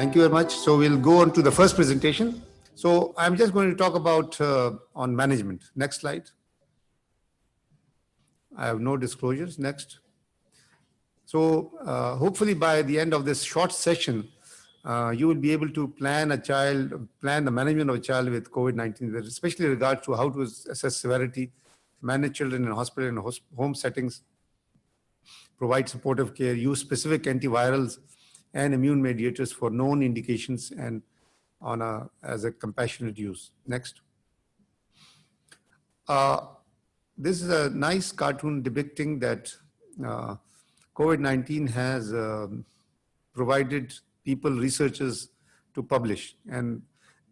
Thank you very much. So we'll go on to the first presentation. So I'm just going to talk about on management. Next slide. I have no disclosures. Next. So hopefully by the end of this short session, you will be able to plan the management of a child with COVID-19, especially in regards to how to assess severity, manage children in hospital and home settings, provide supportive care, use specific antivirals and immune mediators for known indications and as a compassionate use. Next. This is a nice cartoon depicting that COVID-19 has provided people, researchers to publish. And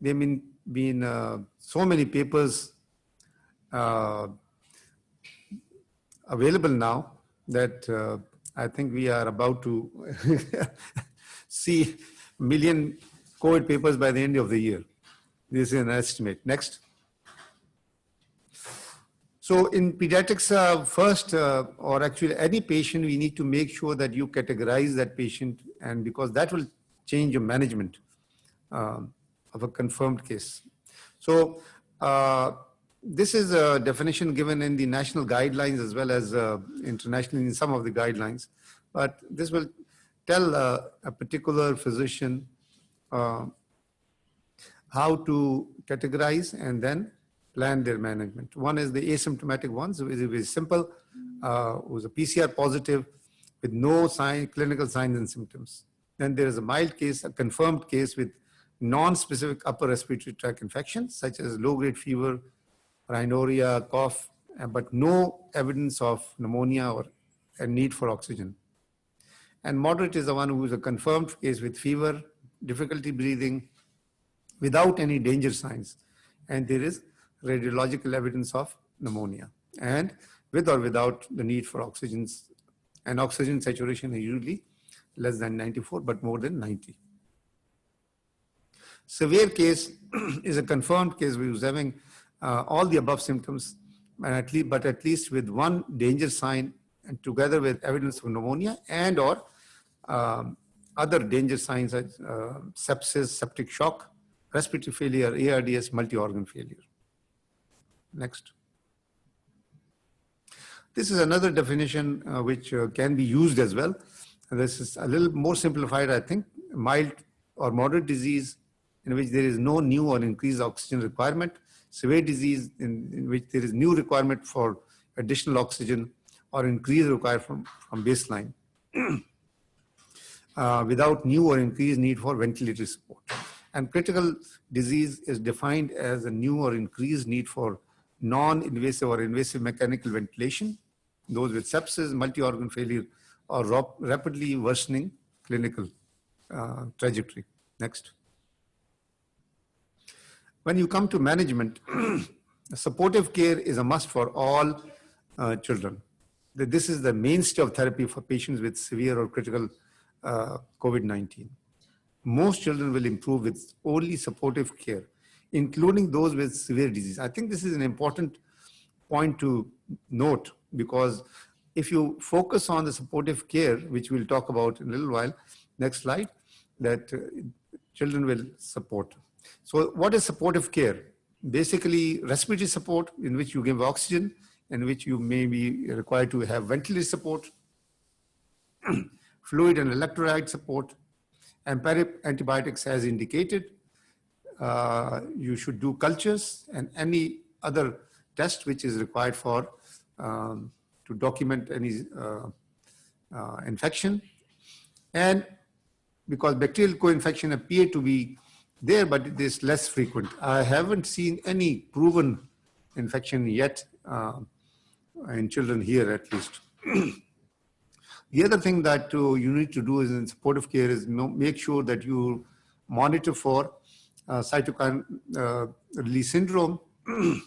there have been so many papers available now that I think we are about to see a million COVID papers by the end of the year. This is an estimate. Next. So in pediatrics, first, or actually any patient, we need to make sure that you categorize that patient, and because that will change your management of a confirmed case. So this is a definition given in the national guidelines as well as internationally in some of the guidelines. But this will tell a particular physician how to categorize and then plan their management. One is the asymptomatic ones, which is very simple, who's a PCR positive with no clinical signs and symptoms. Then there is a mild case, a confirmed case with non-specific upper respiratory tract infections, such as low-grade fever, rhinorrhea, cough, but no evidence of pneumonia or a need for oxygen. And moderate is the one who is a confirmed case with fever, difficulty breathing, without any danger signs. And there is radiological evidence of pneumonia, and with or without the need for oxygen. And oxygen saturation is usually less than 94, but more than 90. Severe case is a confirmed case who is having all the above symptoms, but at least with one danger sign, and together with evidence of pneumonia and or other danger signs such sepsis, septic shock, respiratory failure, ARDS, multi-organ failure. Next. This is another definition which can be used as well. And this is a little more simplified, I think. Mild or moderate disease in which there is no new or increased oxygen requirement. Severe disease in which there is new requirement for additional oxygen or increased requirement from baseline without new or increased need for ventilatory support. And critical disease is defined as a new or increased need for non-invasive or invasive mechanical ventilation, those with sepsis, multi-organ failure, or rapidly worsening clinical trajectory. Next. When you come to management, supportive care is a must for all children. This is the mainstay of therapy for patients with severe or critical COVID-19. Most children will improve with only supportive care, including those with severe disease. I think this is an important point to note, because if you focus on the supportive care, which we'll talk about in a little while, next slide, that children will support. So what is supportive care? Basically, respiratory support in which you give oxygen, in which you may be required to have ventilator support, fluid and electrolyte support, antibiotics as indicated. You should do cultures and any other test which is required for to document any infection. And because bacterial co-infection appear to be there, but it is less frequent. I haven't seen any proven infection yet in children here, at least. The other thing that you need to do is in supportive care is make sure that you monitor for cytokine release syndrome, in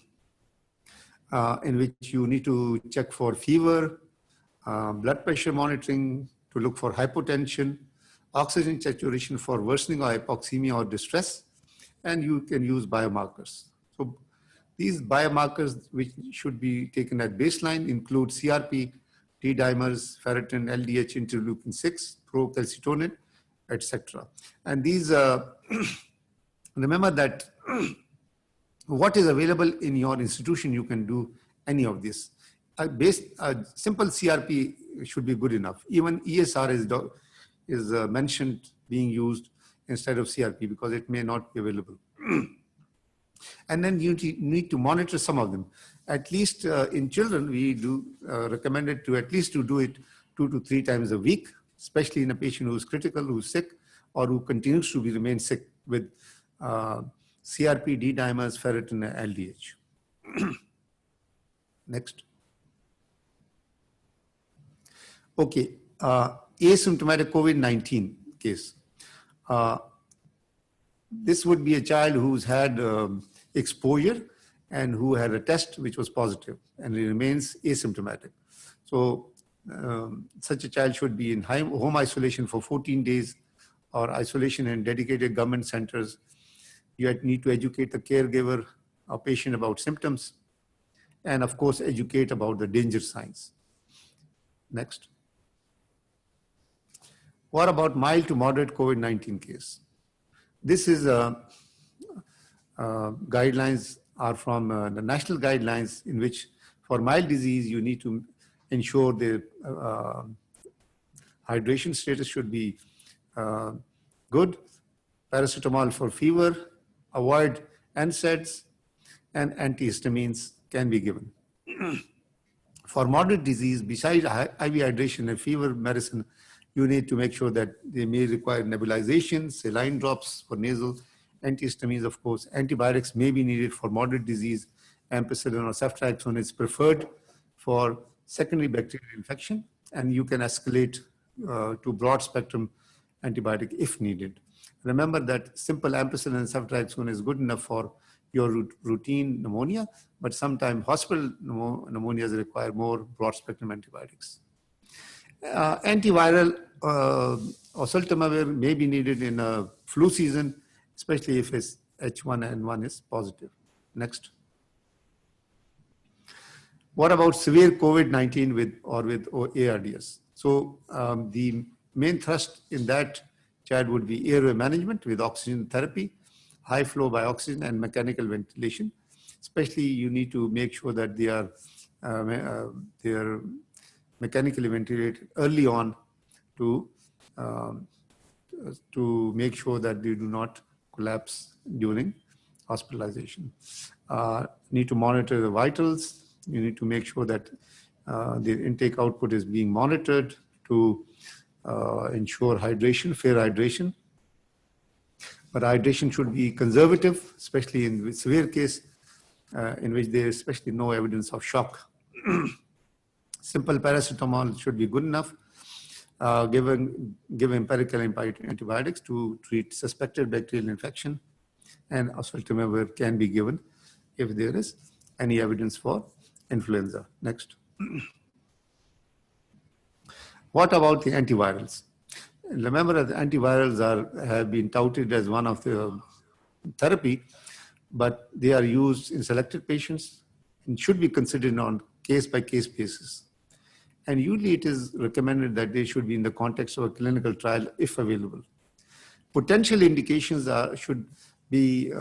which you need to check for fever, blood pressure monitoring to look for hypotension, oxygen saturation for worsening or hypoxemia or distress, and you can use biomarkers. So these biomarkers which should be taken at baseline include CRP, T-dimers, ferritin, LDH, interleukin-6, procalcitonin, etc. And these, remember that what is available in your institution, you can do any of this. Simple CRP should be good enough. Even ESR is mentioned being used instead of CRP because it may not be available. And then you need to monitor some of them. At least in children, we do recommend it to at least to do it 2 to 3 times a week, especially in a patient who is critical, who's sick, or who continues to remain sick with CRP, D-dimers, ferritin, and LDH. Next. Okay, asymptomatic COVID-19 case. This would be a child who's had exposure and who had a test which was positive and it remains asymptomatic. So such a child should be in home isolation for 14 days or isolation in dedicated government centers. You need to educate the caregiver or patient about symptoms and of course educate about the danger signs. Next. What about mild to moderate COVID-19 case? This is guidelines are from the national guidelines in which for mild disease, you need to ensure the hydration status should be good, paracetamol for fever, avoid NSAIDs, and antihistamines can be given. For moderate disease, besides IV hydration and fever medicine, you need to make sure that they may require nebulization, saline drops for nasal, antihistamines, of course. Antibiotics may be needed for moderate disease. Ampicillin or ceftriaxone is preferred for secondary bacterial infection, and you can escalate to broad spectrum antibiotic if needed. Remember that simple ampicillin and ceftriaxone is good enough for your routine pneumonia, but sometimes hospital pneumonias require more broad spectrum antibiotics. Antiviral oseltamivir may be needed in a flu season, especially if it's H1N1 is positive. Next. What about severe COVID-19 with ARDS? So the main thrust in that child would be airway management with oxygen therapy, high flow by oxygen, and mechanical ventilation. Especially, you need to make sure that they are mechanically ventilated early on to make sure that they do not collapse during hospitalization. Need to monitor the vitals. You need to make sure that the intake output is being monitored to ensure hydration, fair hydration. But hydration should be conservative, especially in severe case in which there is especially no evidence of shock. Simple paracetamol should be good enough. Give empirical antibiotics to treat suspected bacterial infection, and oseltamivir can be given if there is any evidence for influenza. Next. What about the antivirals? Remember that antivirals have been touted as one of the therapy, but they are used in selected patients and should be considered on case-by-case basis. And usually it is recommended that they should be in the context of a clinical trial if available. Potential indications should be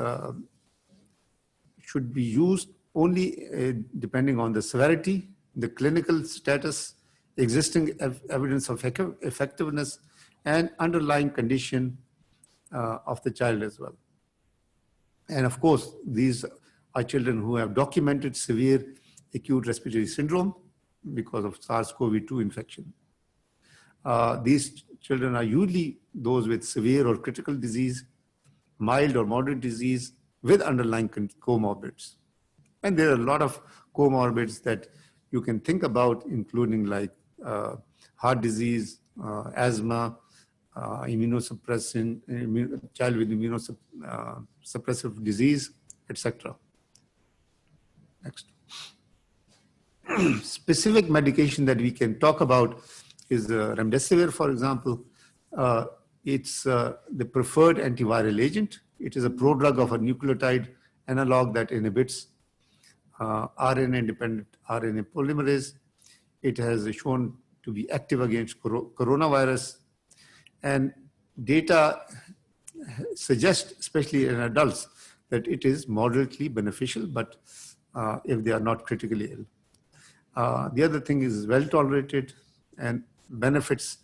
used only depending on the severity, the clinical status, existing evidence of effectiveness, and underlying condition of the child as well. And of course, these are children who have documented severe acute respiratory syndrome because of SARS-CoV-2 infection. These children are usually those with severe or critical disease, mild or moderate disease with underlying comorbids. And there are a lot of comorbids that you can think about, including like heart disease, asthma, immunosuppressant, child with immunosuppressive disease, etc. Next. Specific medication that we can talk about is remdesivir, for example. It's the preferred antiviral agent. It is a prodrug of a nucleotide analog that inhibits RNA-independent RNA polymerase. It has shown to be active against coronavirus. And data suggests, especially in adults, that it is moderately beneficial, but if they are not critically ill. The other thing is well tolerated, and benefits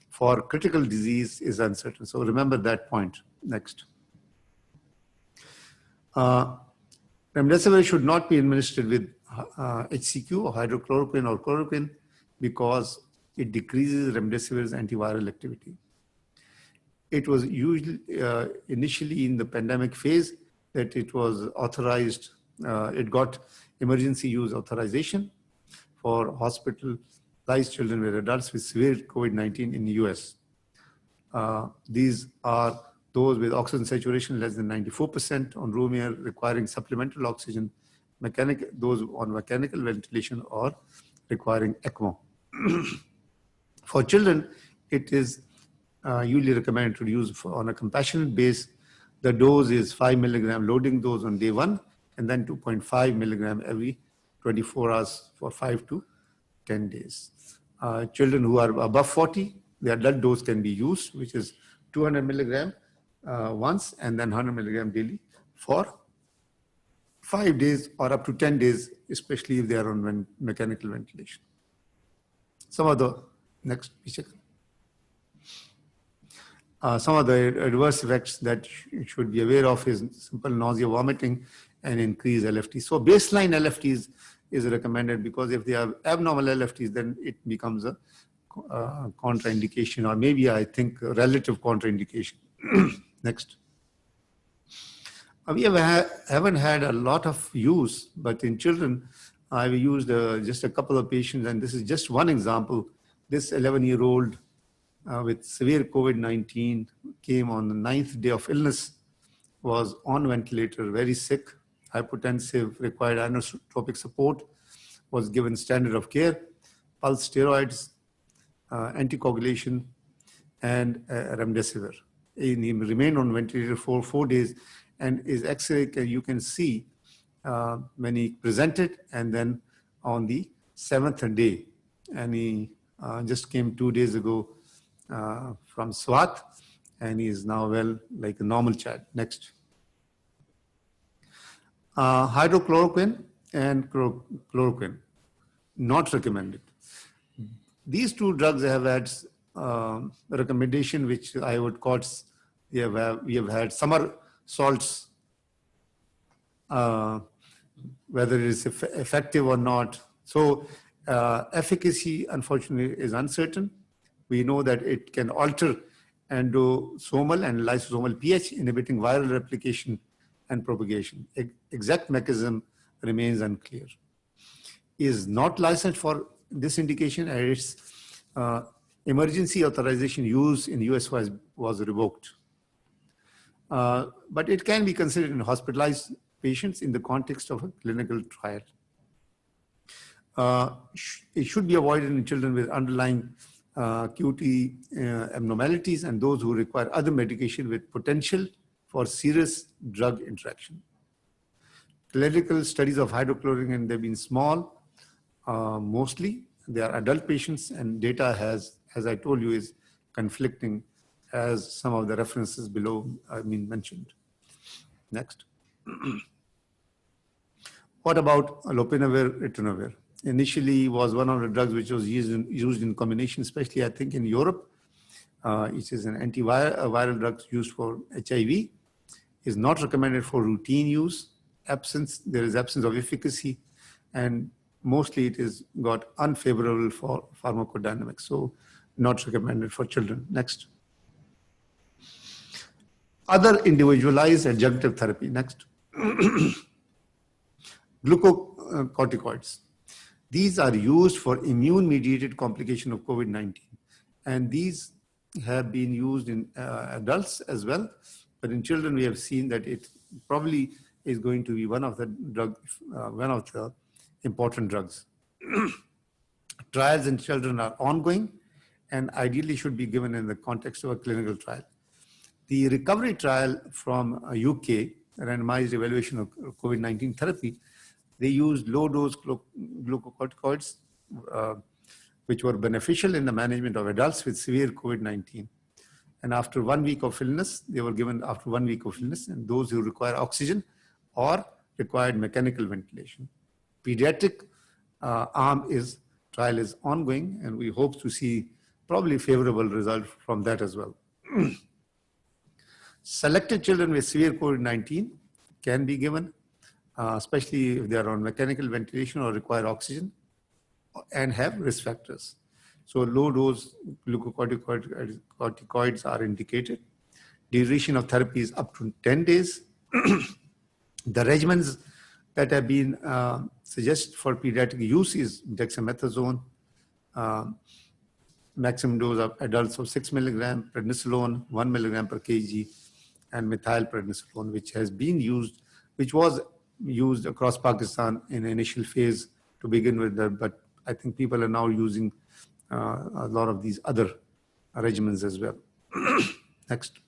for critical disease is uncertain. So remember that point. Next. Remdesivir should not be administered with HCQ or hydrochloroquine or chloroquine because it decreases remdesivir's antiviral activity. It was usually initially in the pandemic phase that it was authorized, it got emergency use authorization for hospitalized children with adults with severe COVID-19 in the US. These are those with oxygen saturation less than 94% on room air requiring supplemental oxygen, those on mechanical ventilation or requiring ECMO. For children, it is usually recommended to use on a compassionate base. The dose is 5 milligram loading dose on day 1 and then 2.5 milligram every 24 hours for 5 to 10 days. Children who are above 40, the adult dose can be used, which is 200 milligram once and then 100 milligram daily for 5 days or up to 10 days, especially if they are on mechanical ventilation. Some of the next picture. Some of the adverse effects that you should be aware of is simple nausea, vomiting, and increased LFT. So baseline LFTs is recommended because if they have abnormal LFTs, then it becomes a contraindication, or maybe I think a relative contraindication. Next. We haven't had a lot of use, but in children, I've used just a couple of patients, and this is just one example. This 11-year-old with severe COVID-19 came on the 9th day of illness, was on ventilator, very sick, hypotensive, required inotropic support, was given standard of care, pulse steroids, anticoagulation, and remdesivir. He remained on ventilator for 4 days, and his X-ray, you can see when he presented, and then on the 7th day, and he just came 2 days ago from Swat, and he is now well like a normal child. Next. Hydrochloroquine and chloroquine, not recommended. These two drugs have had recommendation, which I would call, we have had summer salts, whether it is effective or not. So efficacy, unfortunately, is uncertain. We know that it can alter endosomal and lysosomal pH, inhibiting viral replication and propagation. Exact mechanism remains unclear. Is not licensed for this indication, and its emergency authorization use in the US was revoked. But it can be considered in hospitalized patients in the context of a clinical trial. It should be avoided in children with underlying QT abnormalities and those who require other medication with potential for serious drug interaction. Clinical studies of hydrochloroquine, they've been small, mostly. They are adult patients, and data has, as I told you, is conflicting, as some of the references below have been mentioned. Next. What about lopinavir, ritonavir? Initially was one of the drugs which was used in combination, especially I think in Europe. It is an antiviral drug used for HIV. Is not recommended for routine use. There is absence of efficacy, and mostly it is got unfavorable for pharmacodynamics. So not recommended for children. Next. Other individualized adjunctive therapy. Next. Glucocorticoids. These are used for immune-mediated complication of COVID-19. And these have been used in adults as well. But in children, we have seen that it probably is going to be one of the important drugs. Trials in children are ongoing and ideally should be given in the context of a clinical trial. The recovery trial from UK, randomized evaluation of COVID-19 therapy, they used low-dose glucocorticoids, which were beneficial in the management of adults with severe COVID-19. And after 1 week of illness, they were given after 1 week of illness, and those who require oxygen or required mechanical ventilation. Pediatric trial is ongoing, and we hope to see probably favorable result from that as well. Selected children with severe COVID-19 can be given, especially if they are on mechanical ventilation or require oxygen and have risk factors. So low dose glucocorticoids are indicated. Duration of therapy is up to 10 days. The regimens that have been suggested for pediatric use is dexamethasone, maximum dose of adults of 6 milligram, prednisolone 1 milligram per kg, and methylprednisolone, which was used across Pakistan in initial phase to begin with, but I think people are now using a lot of these other regimens as well. Next.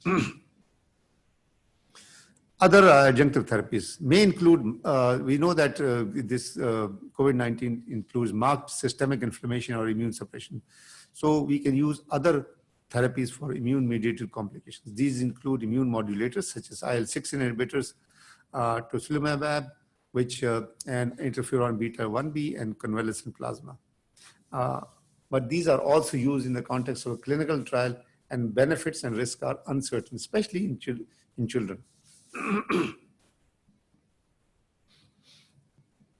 Other adjunctive therapies may include, we know that this COVID-19 includes marked systemic inflammation or immune suppression. So we can use other therapies for immune-mediated complications. These include immune modulators such as IL-6 inhibitors, tocilizumab, and interferon beta-1b and convalescent plasma. But these are also used in the context of a clinical trial, and benefits and risks are uncertain, especially in children.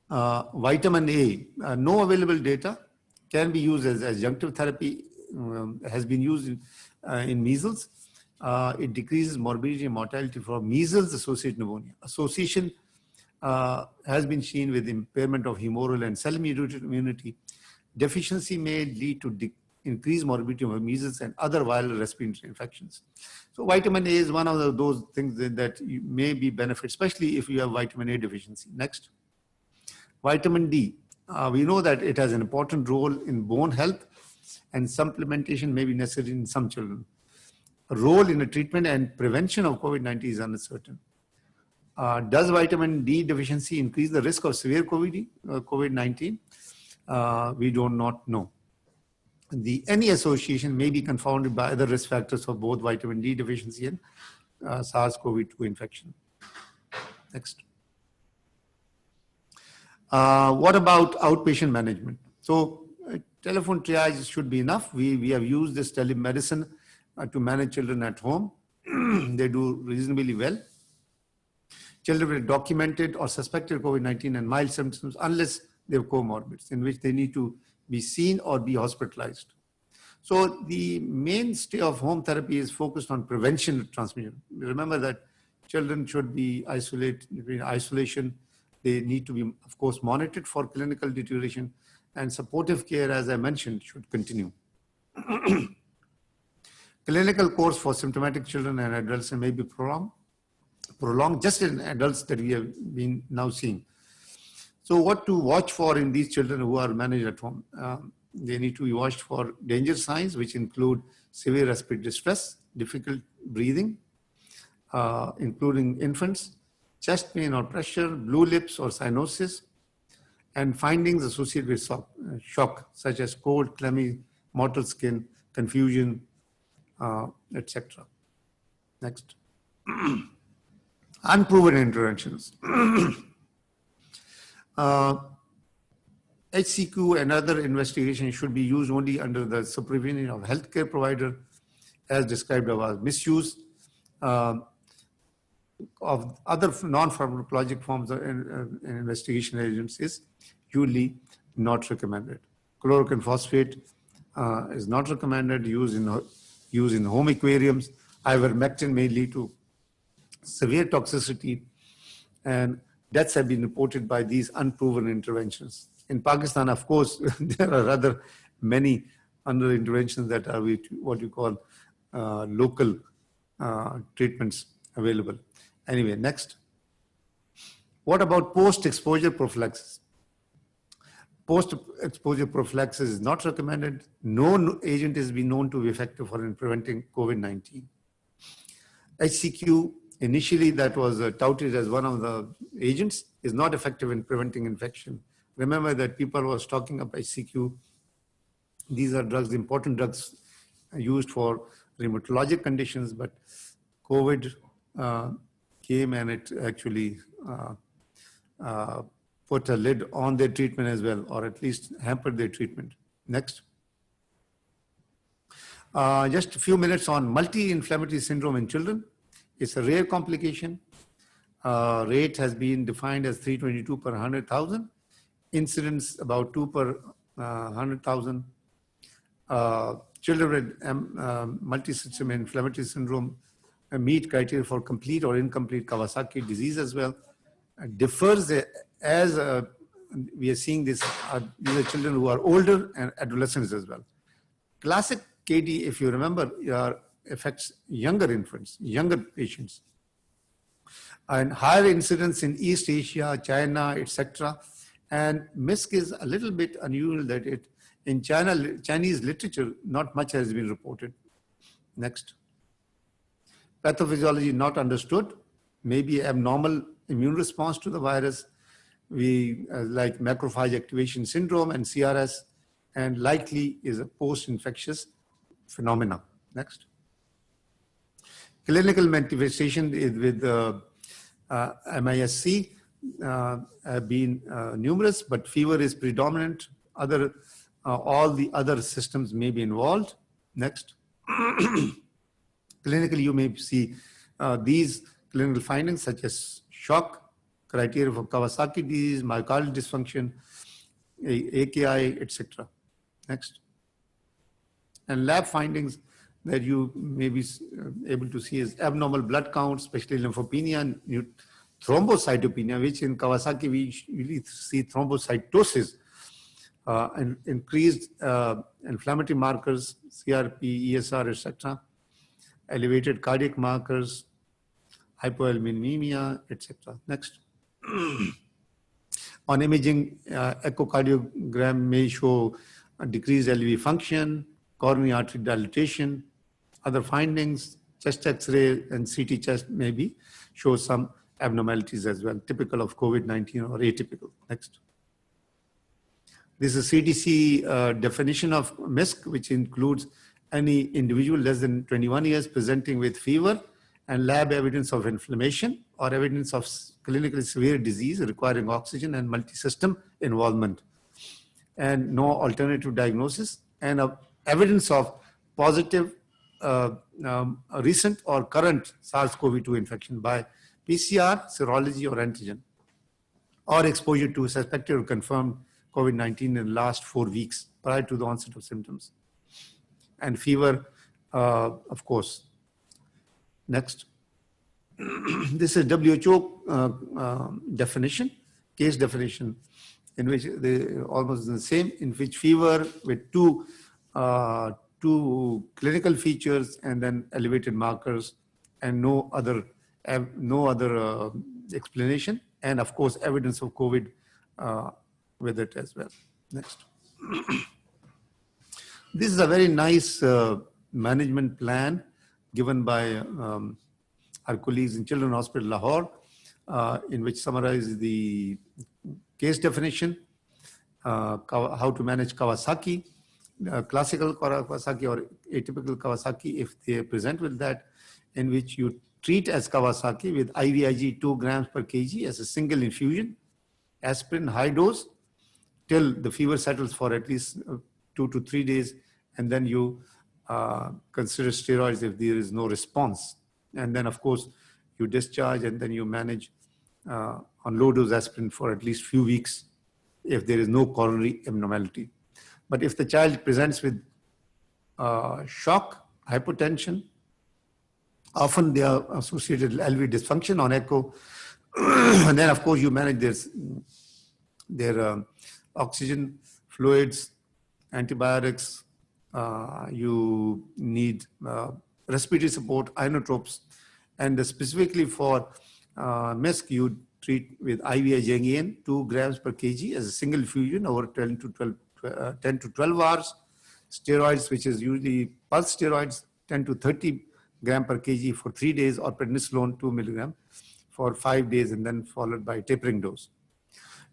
Vitamin A, no available data, can be used as adjunctive therapy, has been used in measles. It decreases morbidity and mortality for measles-associated pneumonia. Association has been seen with impairment of humoral and cell-mediated immunity. Deficiency may lead to increased morbidity of measles and other viral respiratory infections. So vitamin A is one of those things that may be benefit, especially if you have vitamin A deficiency. Next. Vitamin D. We know that it has an important role in bone health, and supplementation may be necessary in some children. A role in the treatment and prevention of COVID-19 is uncertain. Does vitamin D deficiency increase the risk of severe COVID-19? We do not know. Any association may be confounded by other risk factors for both vitamin D deficiency and SARS-CoV-2 infection. Next. What about outpatient management? So telephone triage should be enough. We have used this telemedicine to manage children at home. They do reasonably well. Children with documented or suspected COVID-19 and mild symptoms, unless they have comorbidities, in which they need to be seen or be hospitalized. So the mainstay of home therapy is focused on prevention of transmission. Remember that children should be isolated. In isolation, they need to be, of course, monitored for clinical deterioration, and supportive care, as I mentioned, should continue. Clinical course for symptomatic children and adults may be prolonged just in adults that we have been now seeing. So what to watch for in these children who are managed at home? They need to be watched for danger signs, which include severe respiratory distress, difficult breathing, including infants, chest pain or pressure, blue lips or cyanosis, and findings associated with shock, such as cold, clammy, mottled skin, confusion, etc. Next. Unproven interventions. HCQ and other investigations should be used only under the supervision of healthcare provider, as described above. Misuse of other non-pharmacologic forms of investigation agents is usually not recommended. Chloroquine phosphate is not recommended. Use in home aquariums. Ivermectin may lead to severe toxicity, and deaths have been reported by these unproven interventions. In Pakistan, of course, there are many other interventions that are what you call local treatments available. Anyway, next. What about post-exposure prophylaxis? Post-exposure prophylaxis is not recommended. No agent has been known to be effective for preventing COVID-19. HCQ, initially that was touted as one of the agents, is not effective in preventing infection. Remember that people was talking about HCQ. These are drugs, important drugs used for rheumatologic conditions, but COVID came and it actually put a lid on their treatment as well, or at least hampered their treatment. Next. Just a few minutes on multi-inflammatory syndrome in children. It's a rare complication. Rate has been defined as 322 per 100,000. Incidence about 2 per 100,000. Children with multi-system inflammatory syndrome meet criteria for complete or incomplete Kawasaki disease as well. Differs as we are seeing this, these are children who are older and adolescents as well. Classic KD, if you remember, affects younger infants, younger patients. And higher incidence in East Asia, China, etc. And MISC is a little bit unusual that in Chinese literature, not much has been reported. Next. Pathophysiology not understood, maybe abnormal immune response to the virus, like macrophage activation syndrome and CRS, and likely is a post-infectious phenomena. Next. Clinical manifestation with MISC have been numerous, but fever is predominant. All the other systems may be involved. Next. Clinically, you may see these clinical findings such as shock, criteria for Kawasaki disease, myocardial dysfunction, AKI, etc. Next. And lab findings that you may be able to see is abnormal blood count, especially lymphopenia and thrombocytopenia, which in Kawasaki we usually see thrombocytosis, and increased inflammatory markers, CRP, ESR, etc., elevated cardiac markers, hypoalbuminemia, etc. Next. On imaging, echocardiogram may show a decreased LV function, coronary artery dilatation. Other findings, chest X-ray and CT chest maybe show some abnormalities as well, typical of COVID-19 or atypical. Next. This is CDC definition of MISC, which includes any individual less than 21 years presenting with fever and lab evidence of inflammation or evidence of clinically severe disease requiring oxygen and multi-system involvement, and no alternative diagnosis, and evidence of positive recent or current SARS-CoV-2 infection by PCR, serology, or antigen, or exposure to suspected or confirmed COVID-19 in the last 4 weeks prior to the onset of symptoms. And fever, of course. Next. This is WHO definition, case definition, in which they almost the same, in which fever with two clinical features and then elevated markers and no other explanation, and of course evidence of COVID with it as well. Next. This is a very nice management plan given by our colleagues in Children's Hospital Lahore, in which summarizes the case definition, how to manage Kawasaki, classical Kawasaki or atypical Kawasaki if they present with that, in which you treat as Kawasaki with IVIG 2 grams per kg as a single infusion, aspirin high dose till the fever settles for at least 2 to 3 days, and then you consider steroids if there is no response. And then, of course, you discharge and then you manage on low-dose aspirin for at least few weeks if there is no coronary abnormality. But if the child presents with shock, hypotension, often they are associated with LV dysfunction on echo, and then, of course, you manage their oxygen, fluids, antibiotics. You need respiratory support, inotropes, and specifically for MISC, you treat with IVIG again 2 grams per kg as a single infusion over 10 to 12 hours. Steroids, which is usually pulse steroids, 10 to 30 gram per kg for 3 days, or prednisolone 2 milligram for 5 days, and then followed by tapering dose.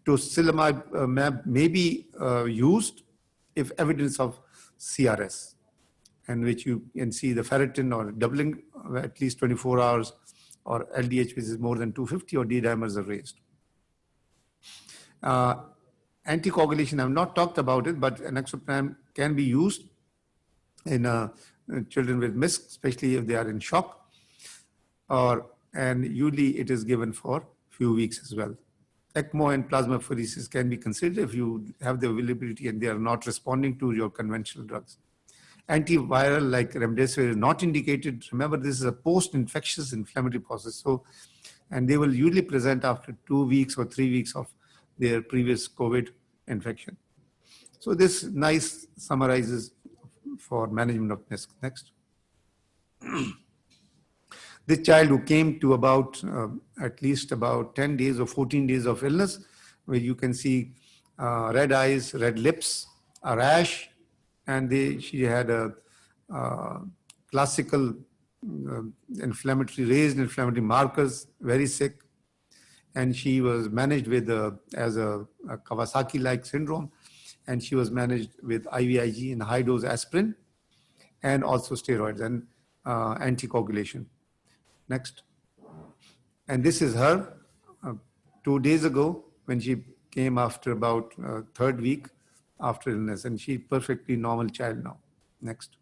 Tocilizumab may be used if evidence of CRS. and which you can see the ferritin or doubling at least 24 hours, or LDH, which is more than 250, or D dimers are raised. Anticoagulation, I've not talked about it, but enoxaparin can be used in children with MISC, especially if they are in shock, and usually it is given for a few weeks as well. ECMO and plasmapheresis can be considered if you have the availability and they are not responding to your conventional drugs. Antiviral like remdesivir is not indicated. Remember, this is a post-infectious inflammatory process. So, and they will usually present after 2 weeks or 3 weeks of their previous COVID infection. So this nice summarizes for management of MISC. Next. This child who came to about at least about 10 days or 14 days of illness, where you can see red eyes, red lips, a rash, and she had a classical raised inflammatory markers, very sick, and she was managed with as a Kawasaki-like syndrome, and she was managed with IVIG and high-dose aspirin, and also steroids and anticoagulation. Next. And this is her 2 days ago when she came after about third week after illness, and she's perfectly normal child now. Next.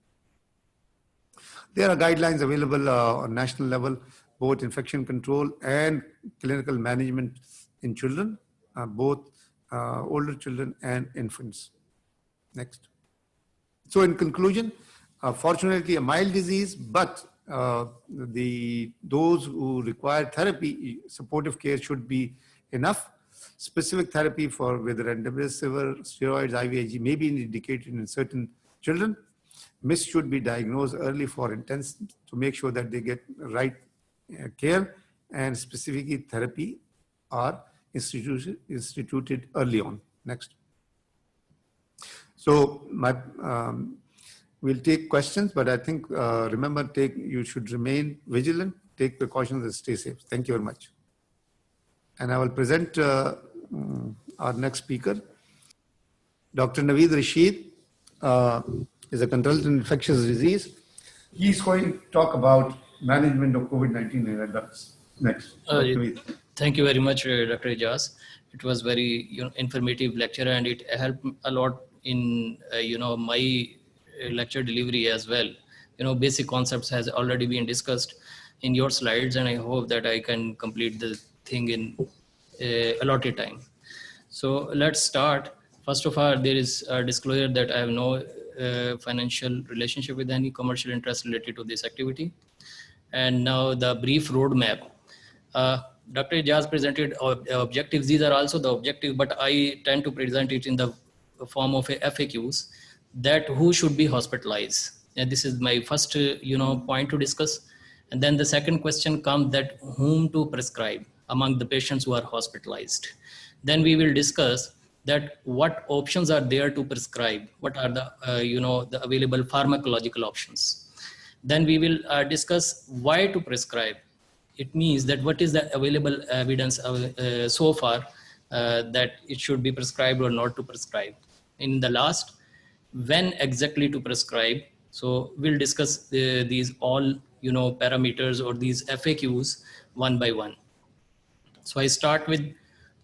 There are guidelines available on national level, both infection control and clinical management in children, both older children and infants. Next. So in conclusion, fortunately a mild disease, but those who require therapy, supportive care should be enough. Specific therapy with remdesivir, steroids, IVIG may be indicated in certain children. MISC should be diagnosed early for intense to make sure that they get right care, and specifically therapy are instituted early on. Next. So we'll take questions, but I think remember, you should remain vigilant, take precautions, and stay safe. Thank you very much. And I will present our next speaker. Dr. Naveed Rashid is a consultant in infectious disease. He's going to talk about management of COVID-19 in adults. Next. Thank you very much, Dr. Ijaz. It was very informative lecture, and it helped a lot in my lecture delivery as well. Basic concepts has already been discussed in your slides, and I hope that I can complete the thing in allotted time. So let's start. First of all, there is a disclosure that I have no financial relationship with any commercial interest related to this activity. And now the brief roadmap. Dr. Ijaz presented objectives. These are also the objectives, but I tend to present it in the form of FAQs, that who should be hospitalized. And this is my first point to discuss. And then the second question comes, that whom to prescribe among the patients who are hospitalized. Then we will discuss that what options are there to prescribe, what are the the available pharmacological options. Then we will discuss why to prescribe. It means that what is the available evidence so far that it should be prescribed or not to prescribe. In the last, when exactly to prescribe. So we'll discuss these all parameters or these FAQs one by one. So I start with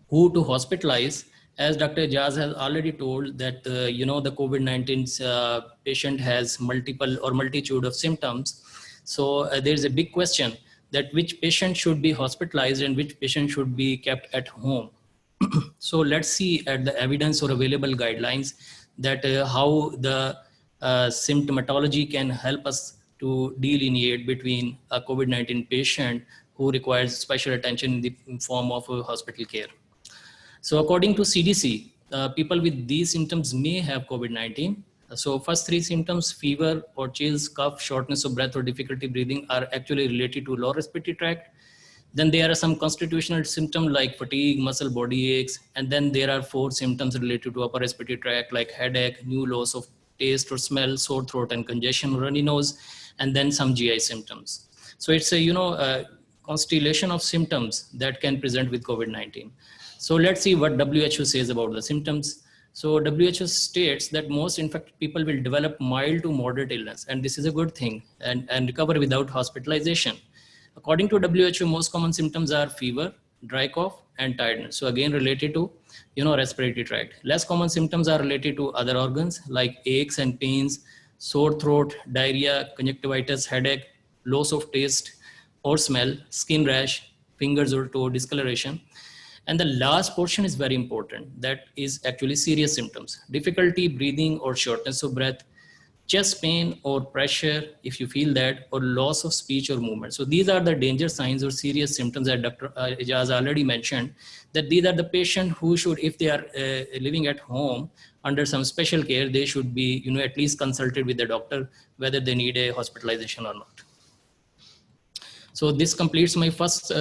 who to hospitalize. As Dr. Ijaz has already told that the COVID-19 patient has multiple or multitude of symptoms. So there's a big question that which patient should be hospitalized and which patient should be kept at home. So let's see at the evidence or available guidelines that how the symptomatology can help us to delineate between a COVID-19 patient who requires special attention in the form of hospital care. So according to CDC, people with these symptoms may have COVID-19. So first three symptoms, fever or chills, cough, shortness of breath or difficulty breathing, are actually related to lower respiratory tract. Then there are some constitutional symptoms like fatigue, muscle, body aches. And then there are 4 symptoms related to upper respiratory tract like headache, new loss of taste or smell, sore throat and congestion, runny nose, and then some GI symptoms. So it's a constellation of symptoms that can present with COVID-19. So let's see what WHO says about the symptoms. So WHO states that most infected people will develop mild to moderate illness, and this is a good thing, and recover without hospitalization. According to WHO, most common symptoms are fever, dry cough, and tiredness. So again, related to, respiratory tract. Less common symptoms are related to other organs like aches and pains, sore throat, diarrhea, conjunctivitis, headache, loss of taste or smell, skin rash, fingers or toe discoloration. And the last portion is very important. That is actually serious symptoms: difficulty breathing or shortness of breath, chest pain or pressure, if you feel that, or loss of speech or movement. So these are the danger signs or serious symptoms that Dr. Ijaz already mentioned, that these are the patient who should, if they are living at home under some special care, they should be, at least consulted with the doctor whether they need a hospitalization or not. So this completes my first,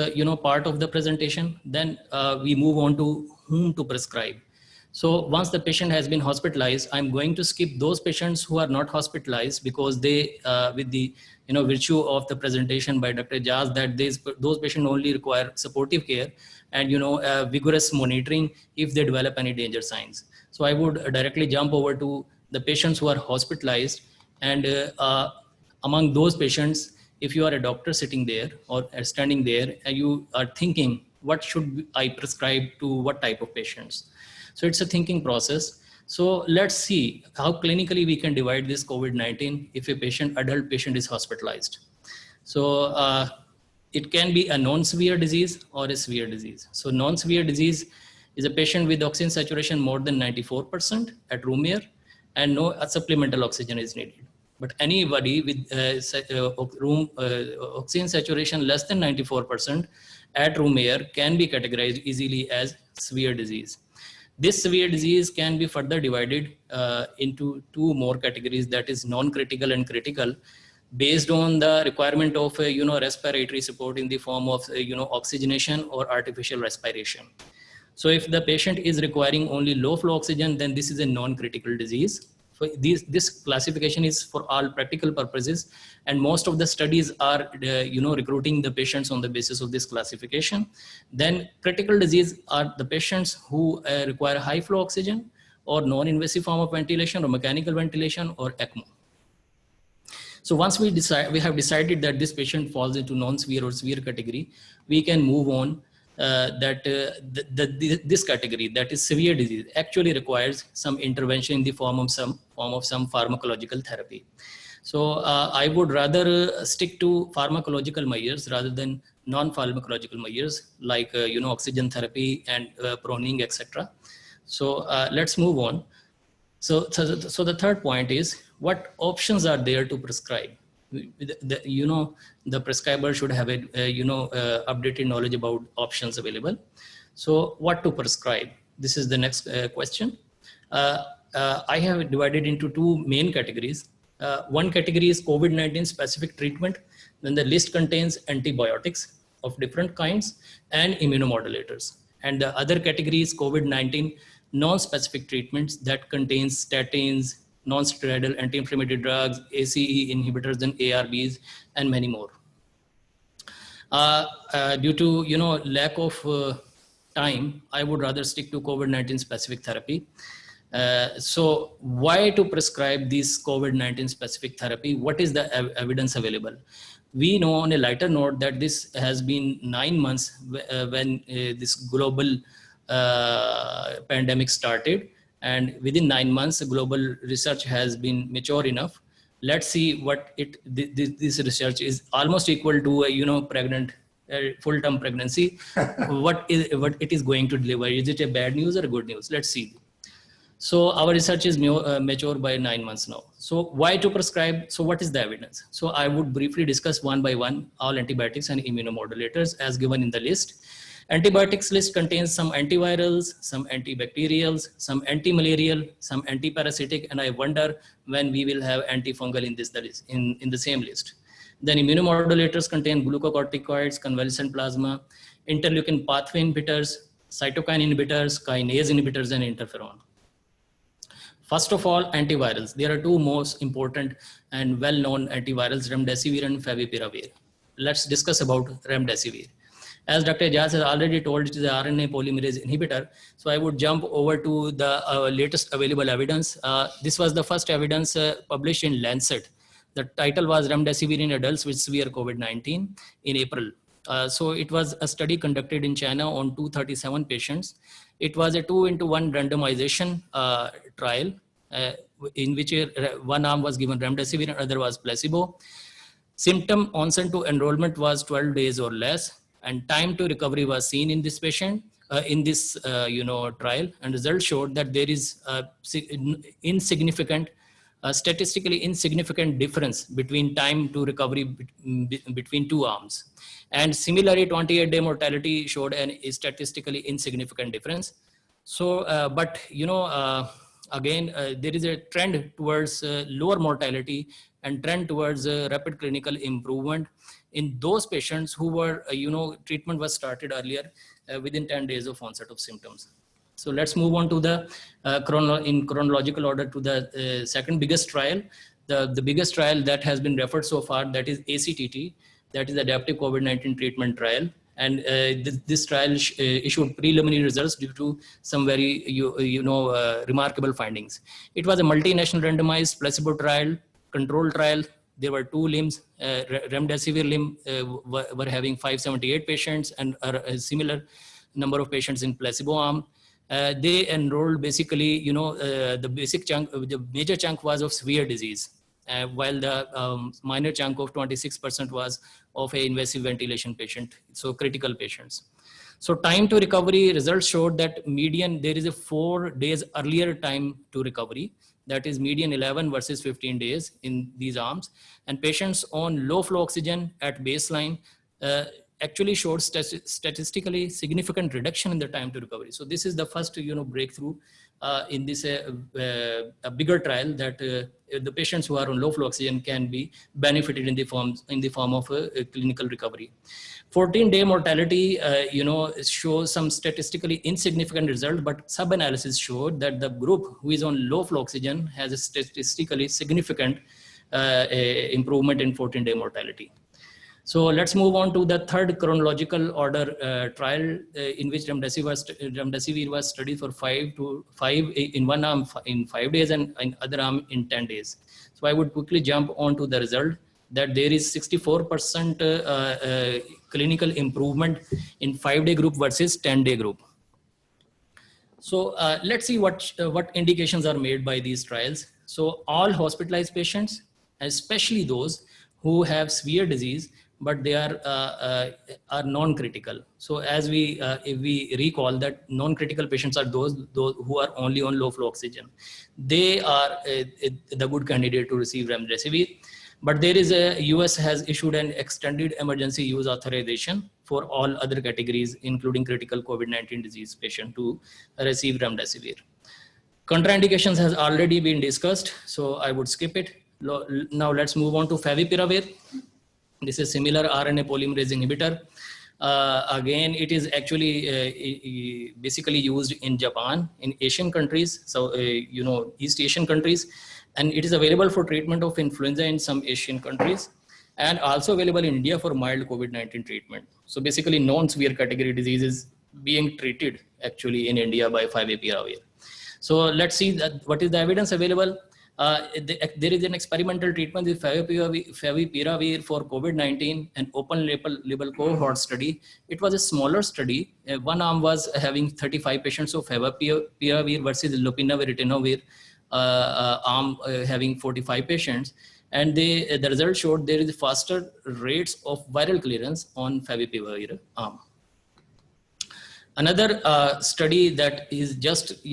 part of the presentation. Then we move on to whom to prescribe. So once the patient has been hospitalized, I'm going to skip those patients who are not hospitalized, because they, with the virtue of the presentation by Dr. Ijaz, that those patients only require supportive care and vigorous monitoring if they develop any danger signs. So I would directly jump over to the patients who are hospitalized, and among those patients, if you are a doctor sitting there or standing there and you are thinking, what should I prescribe to what type of patients? So it's a thinking process. So let's see how clinically we can divide this COVID-19 if a adult patient is hospitalized. So it can be a non-severe disease or a severe disease. So non-severe disease is a patient with oxygen saturation more than 94% at room air and no supplemental oxygen is needed. But anybody with oxygen saturation less than 94% at room air can be categorized easily as severe disease. This severe disease can be further divided into two more categories, that is non-critical and critical, based on the requirement of respiratory support in the form of oxygenation or artificial respiration. So if the patient is requiring only low flow oxygen, then this is a non-critical disease. So this classification is for all practical purposes, and most of the studies are recruiting the patients on the basis of this classification. Then critical disease are the patients who require high flow oxygen or non-invasive form of ventilation or mechanical ventilation or ECMO. So once we have decided that this patient falls into non-severe or severe category, we can move on. This category, that is severe disease, actually requires some intervention in the form of some pharmacological therapy. So I would rather stick to pharmacological measures rather than non-pharmacological measures like oxygen therapy and proning, etc. So let's move on. So the third point is, what options are there to prescribe? The prescriber should have a updated knowledge about options available. So what to prescribe? This is the next question. I have divided into two main categories. One category is COVID-19 specific treatment. Then the list contains antibiotics of different kinds and immunomodulators. And the other category is COVID-19 non-specific treatments that contains statins, non-steroidal anti-inflammatory drugs, ACE inhibitors and ARBs, and many more. Due to lack of time, I would rather stick to COVID-19 specific therapy. So why to prescribe this COVID-19 specific therapy? What is the evidence available? We know on a lighter note that this has been 9 months when this global pandemic started. And within 9 months, global research has been mature enough. Let's see what this research is almost equal to a pregnant full-term pregnancy. what it is going to deliver? Is it a bad news or good news? Let's see. So our research is mature by 9 months now. So why to prescribe? So what is the evidence? So I would briefly discuss one by one all antibiotics and immunomodulators as given in the list. Antibiotics list contains some antivirals, some antibacterials, some anti-malarial, some antiparasitic, and I wonder when we will have antifungal in this list, in the same list. Then immunomodulators contain glucocorticoids, convalescent plasma, interleukin pathway inhibitors, cytokine inhibitors, kinase inhibitors, and interferon. First of all, antivirals. There are two most important and well-known antivirals, remdesivir and favipiravir. Let's discuss about remdesivir. As Dr. Jas has already told, it is the RNA polymerase inhibitor. So I would jump over to the latest available evidence. This was the first evidence published in Lancet. The title was Remdesivir in adults with severe COVID-19 in April. So it was a study conducted in China on 237 patients. It was a 2:1 randomization trial in which one arm was given remdesivir and other was placebo. Symptom onset to enrollment was 12 days or less, and time to recovery was seen in this patient in this trial, and results showed that there is insignificant statistically insignificant difference between time to recovery between two arms. And similarly, 28-day mortality showed a statistically insignificant difference. So, but again, there is a trend towards lower mortality and trend towards rapid clinical improvement in those patients who were, treatment was started earlier within 10 days of onset of symptoms. So let's move on to the in chronological order to the second biggest trial. The biggest trial that has been referred so far, that is ACTT, that is Adaptive COVID-19 Treatment Trial. And this trial issued preliminary results due to some very, remarkable findings. It was a multinational randomized placebo trial, control trial. There were two limbs. Remdesivir limb were having 578 patients and a similar number of patients in placebo arm. They enrolled basically, the basic chunk, the major chunk was of severe disease, while the minor chunk of 26% was of a invasive ventilation patient, so critical patients. So time to recovery results showed that median, there is a 4 days earlier time to recovery. That is median 11 versus 15 days in these arms. And patients on low flow oxygen at baseline actually showed statistically significant reduction in the time to recovery. So this is the first, breakthrough in this a bigger trial that the patients who are on low flow oxygen can be benefited in the form of clinical recovery. 14-day mortality, shows some statistically insignificant result, but sub-analysis showed that the group who is on low flow oxygen has a statistically significant improvement in 14-day mortality. So let's move on to the third chronological order trial in which remdesivir was studied for 5 in one arm in 5 days and in other arm in 10 days. So I would quickly jump on to the result that there is 64% clinical improvement in 5-day group versus 10-day group. So let's see what indications are made by these trials. So all hospitalized patients, especially those who have severe disease, but they are non-critical. So as if we recall that non-critical patients are those who are only on low flow oxygen. They are the good candidate to receive remdesivir. But there is US has issued an extended emergency use authorization for all other categories, including critical COVID-19 disease patient to receive remdesivir. Contraindications has already been discussed, so I would skip it. Now let's move on to favipiravir. This is similar RNA polymerase inhibitor. Again, it is actually basically used in Japan, in Asian countries, so East Asian countries, and it is available for treatment of influenza in some Asian countries, and also available in India for mild COVID-19 treatment. So basically, non-severe category diseases being treated actually in India by favipiravir. So let's see what is the evidence available. There is an experimental treatment with favipiravir for COVID-19, an open label cohort study. It was a smaller study. One arm was having 35 patients of favipiravir versus lopinavir-ritonavir arm having 45 patients. And the results showed there is faster rates of viral clearance on favipiravir arm. Another study that is just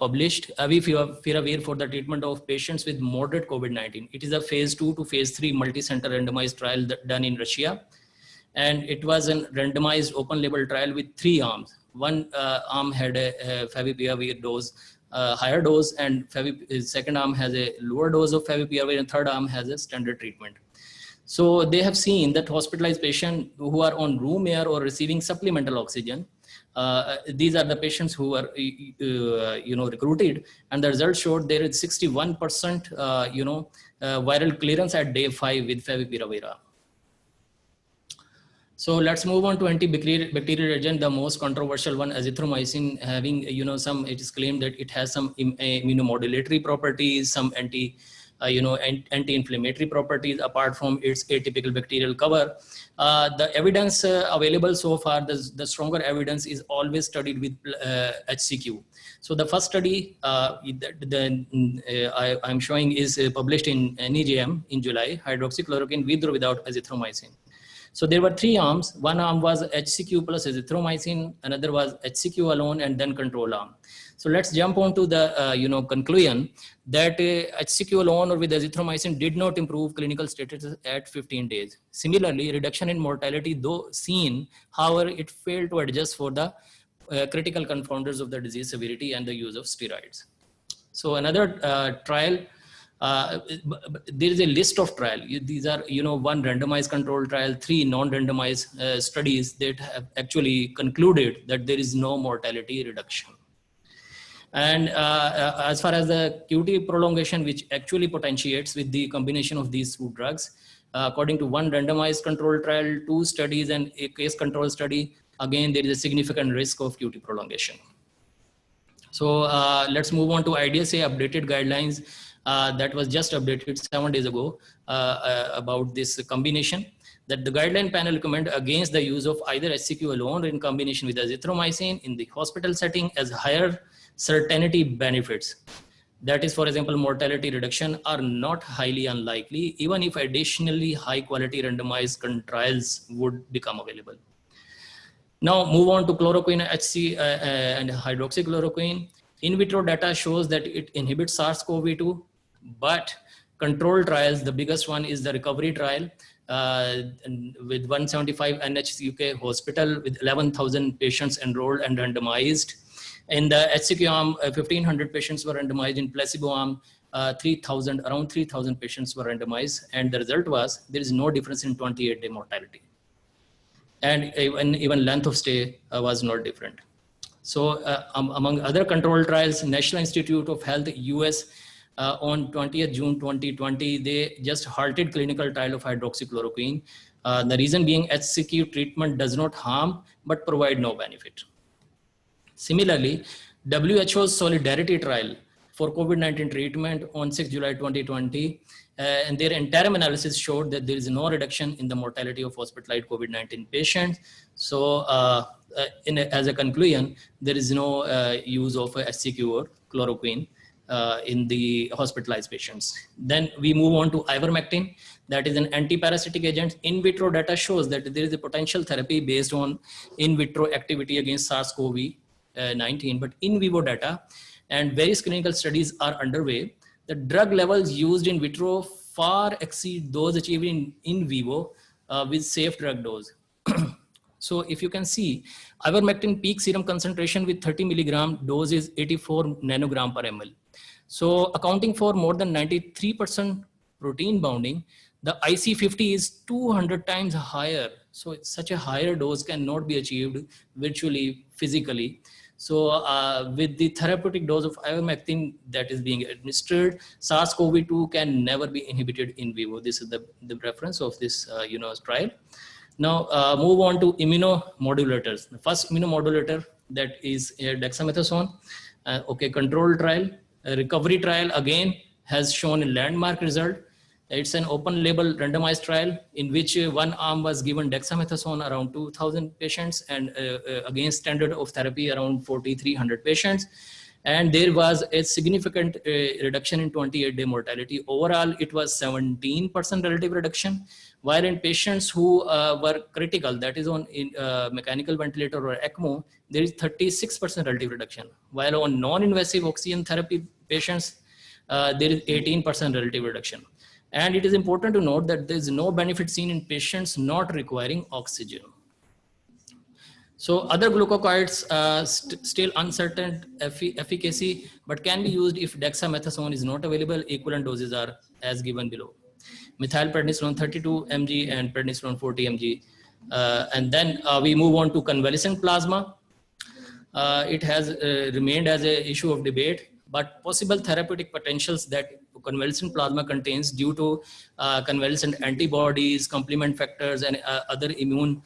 published, favipiravir for the treatment of patients with moderate COVID-19. It is a phase 2 to phase 3 multi-center randomized trial done in Russia, and it was a randomized open-label trial with 3 arms. One arm had a favipiravir dose, higher dose, and second arm has a lower dose of favipiravir, and third arm has a standard treatment. So they have seen that hospitalized patients who are on room air or receiving supplemental oxygen, these are the patients who are recruited, and the results showed there is 61% viral clearance at day 5 with favipiravir. So let's move on to antibacterial agent, the most controversial one, azithromycin, having, some, it is claimed that it has some immunomodulatory properties, some anti-inflammatory properties apart from its atypical bacterial cover. The evidence available so far, the stronger evidence is always studied with HCQ. So the first study I'm showing is published in NEJM in July, hydroxychloroquine with or without azithromycin. So there were 3 arms. One arm was HCQ plus azithromycin, another was HCQ alone, and then control arm. So let's jump on to the conclusion that HCQ alone or with azithromycin did not improve clinical status at 15 days. Similarly, reduction in mortality though seen, however, it failed to adjust for the critical confounders of the disease severity and the use of steroids. So another trial, there is a list of trial. These are, 1 randomized control trial, 3 non-randomized studies that have actually concluded that there is no mortality reduction. And as far as the QT prolongation, which actually potentiates with the combination of these 2 drugs, according to 1 randomized control trial, 2 studies and a case control study, again, there is a significant risk of QT prolongation. So let's move on to IDSA updated guidelines that was just updated 7 days ago about this combination, that the guideline panel recommend against the use of either HCQ alone or in combination with azithromycin in the hospital setting as higher certainty benefits. That is, for example, mortality reduction are not highly unlikely, even if additionally high quality randomized trials would become available. Now move on to chloroquine HC and hydroxychloroquine. In vitro data shows that it inhibits SARS-CoV-2, but control trials, the biggest one is the recovery trial with 175 NH UK hospital with 11,000 patients enrolled and randomized. In the HCQ arm, 1,500 patients were randomized. In placebo arm, around 3,000 patients were randomized. And the result was there is no difference in 28-day mortality. And even length of stay was not different. So among other control trials, National Institute of Health US on 20th June 2020, they just halted clinical trial of hydroxychloroquine. The reason being HCQ treatment does not harm, but provide no benefit. Similarly, WHO's Solidarity trial for COVID-19 treatment on 6 July 2020, and their interim analysis showed that there is no reduction in the mortality of hospitalized COVID-19 patients. So as a conclusion, there is no use of HCQ or chloroquine in the hospitalized patients. Then we move on to ivermectin. That is an antiparasitic agent. In vitro data shows that there is a potential therapy based on in vitro activity against SARS-CoV-19, but in vivo data and various clinical studies are underway. The drug levels used in vitro far exceed those achieved in vivo with safe drug dose. So if you can see, ivermectin peak serum concentration with 30 milligram dose is 84 nanogram per ml. So accounting for more than 93% protein bounding, the IC50 is 200 times higher. So such a higher dose cannot be achieved virtually, physically. So with the therapeutic dose of ivermectin that is being administered, SARS-CoV-2 can never be inhibited in vivo. This is the reference of this trial. Now move on to immunomodulators. The first immunomodulator, that is dexamethasone. Control trial. Recovery trial again has shown a landmark result. It's an open label randomized trial in which one arm was given dexamethasone around 2,000 patients and against standard of therapy around 4,300 patients. And there was a significant reduction in 28-day mortality. Overall, it was 17% relative reduction, while in patients who were critical, that is on mechanical ventilator or ECMO, there is 36% relative reduction. While on non-invasive oxygen therapy patients, there is 18% relative reduction. And it is important to note that there is no benefit seen in patients not requiring oxygen. So other glucocorticoids still uncertain efficacy, but can be used if dexamethasone is not available. Equivalent doses are as given below. Methylprednisolone 32 mg and prednisolone 40 mg. And then we move on to convalescent plasma. It has remained as an issue of debate, but possible therapeutic potentials that convalescent plasma contains due to convalescent antibodies, complement factors, and other immune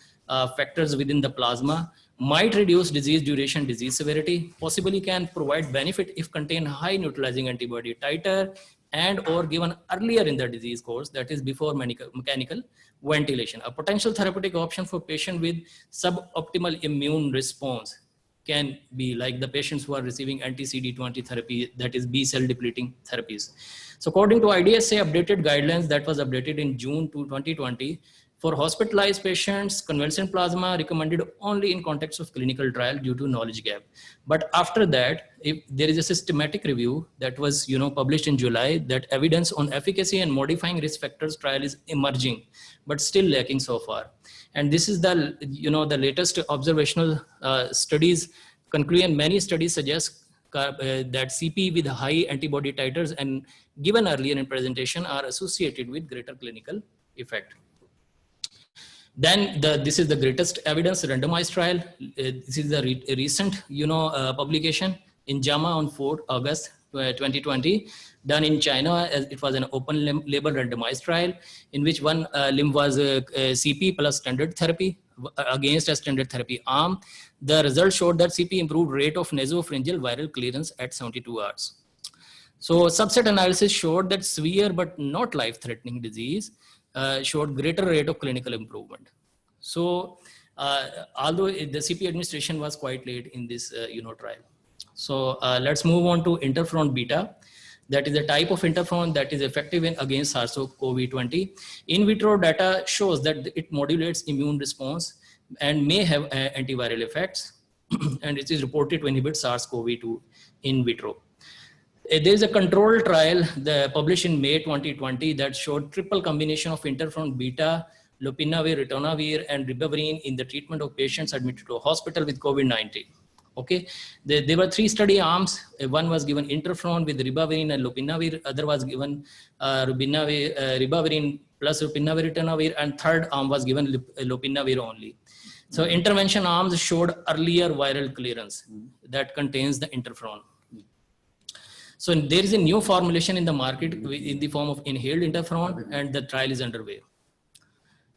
factors within the plasma, might reduce disease duration, disease severity, possibly can provide benefit if contain high neutralizing antibody titer and or given earlier in the disease course, that is before mechanical ventilation. A potential therapeutic option for patient with suboptimal immune response can be like the patients who are receiving anti-CD20 therapy, that is B cell depleting therapies. So according to IDSA updated guidelines that was updated in June 2020, for hospitalized patients, convalescent plasma recommended only in context of clinical trial due to knowledge gap. But after that, if there is a systematic review that was published in July, that evidence on efficacy and modifying risk factors trial is emerging, but still lacking so far. And this is the the latest observational studies conclude. Many studies suggest that CP with high antibody titers and given earlier in presentation are associated with greater clinical effect. Then this is the greatest evidence randomized trial. This is the recent publication in JAMA on 4 August 2020, done in China. It was an open label randomized trial in which one limb was CP plus standard therapy against a standard therapy arm. The result showed that CP improved rate of nasopharyngeal viral clearance at 72 hours. So subset analysis showed that severe but not life-threatening disease showed greater rate of clinical improvement. So although the CP administration was quite late in this trial. So let's move on to interferon beta. That is a type of interferon that is effective against SARS-CoV-2. In vitro data shows that it modulates immune response and may have antiviral effects, and it is reported to inhibit SARS-CoV-2 in vitro. There is a controlled trial published in May 2020 that showed triple combination of interferon beta, lopinavir, ritonavir, and ribavirin in the treatment of patients admitted to a hospital with COVID-19. Okay, there were 3 study arms. One was given interferon with ribavirin and lopinavir. Other was given ribavirin plus lopinavir, ritonavir, and third arm was given lopinavir only. So intervention arms showed earlier viral clearance that contains the interferon. So there is a new formulation in the market in the form of inhaled interferon, and the trial is underway.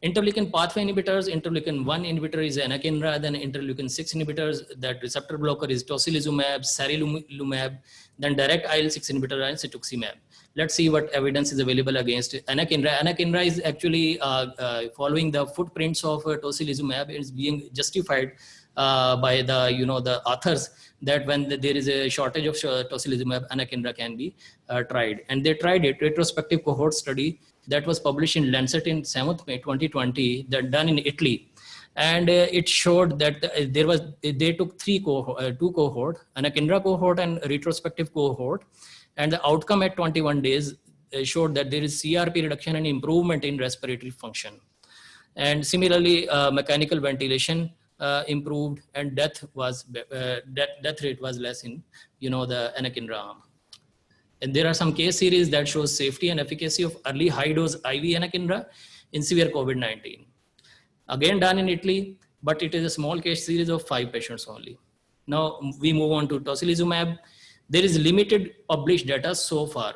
Interleukin pathway inhibitors, interleukin-1 inhibitor is anakinra, then interleukin-6 inhibitors, that receptor blocker is tocilizumab, sarilumab, then direct IL-6 inhibitor and cetuximab. Let's see what evidence is available against anakinra. Anakinra is actually following the footprints of tocilizumab. It is being justified by the authors that when there is a shortage of tocilizumab, anakinra can be tried. And they tried it, retrospective cohort study that was published in Lancet in 7th May 2020, that done in Italy. And it showed that they took 2 cohort, anakinra cohort and retrospective cohort. And the outcome at 21 days showed that there is CRP reduction and improvement in respiratory function. And similarly, mechanical ventilation improved, and death rate was less in the anakinra arm. And there are some case series that shows safety and efficacy of early high dose IV anakinra in severe COVID-19. Again done in Italy, but it is a small case series of 5 patients only. Now we move on to tocilizumab. There is limited published data so far.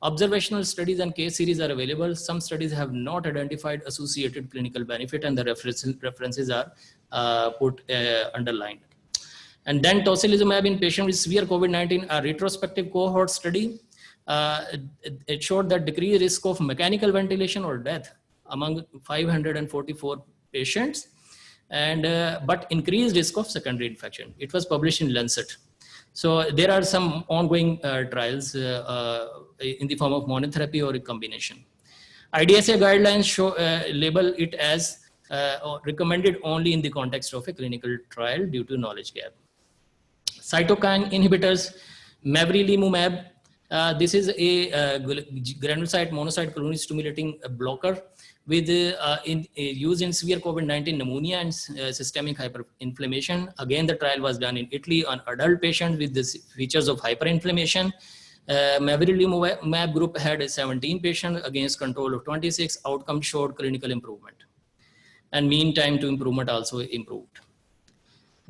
Observational studies and case series are available. Some studies have not identified associated clinical benefit, and the references are underlined. And then tocilizumab in patients with severe COVID-19, a retrospective cohort study, it showed that decreased risk of mechanical ventilation or death among 544 patients, and but increased risk of secondary infection. It was published in Lancet. So there are some ongoing trials in the form of monotherapy or a combination. IDSA guidelines show label it as recommended only in the context of a clinical trial due to knowledge gap. Cytokine inhibitors, mavrilimumab. This is a granulocyte monocyte colony stimulating blocker with used in severe COVID-19 pneumonia and systemic hyperinflammation. Again, the trial was done in Italy on adult patients with the features of hyperinflammation. Mavrilimumab group had 17 patients against control of 26. Outcome showed clinical improvement, and mean time to improvement also improved.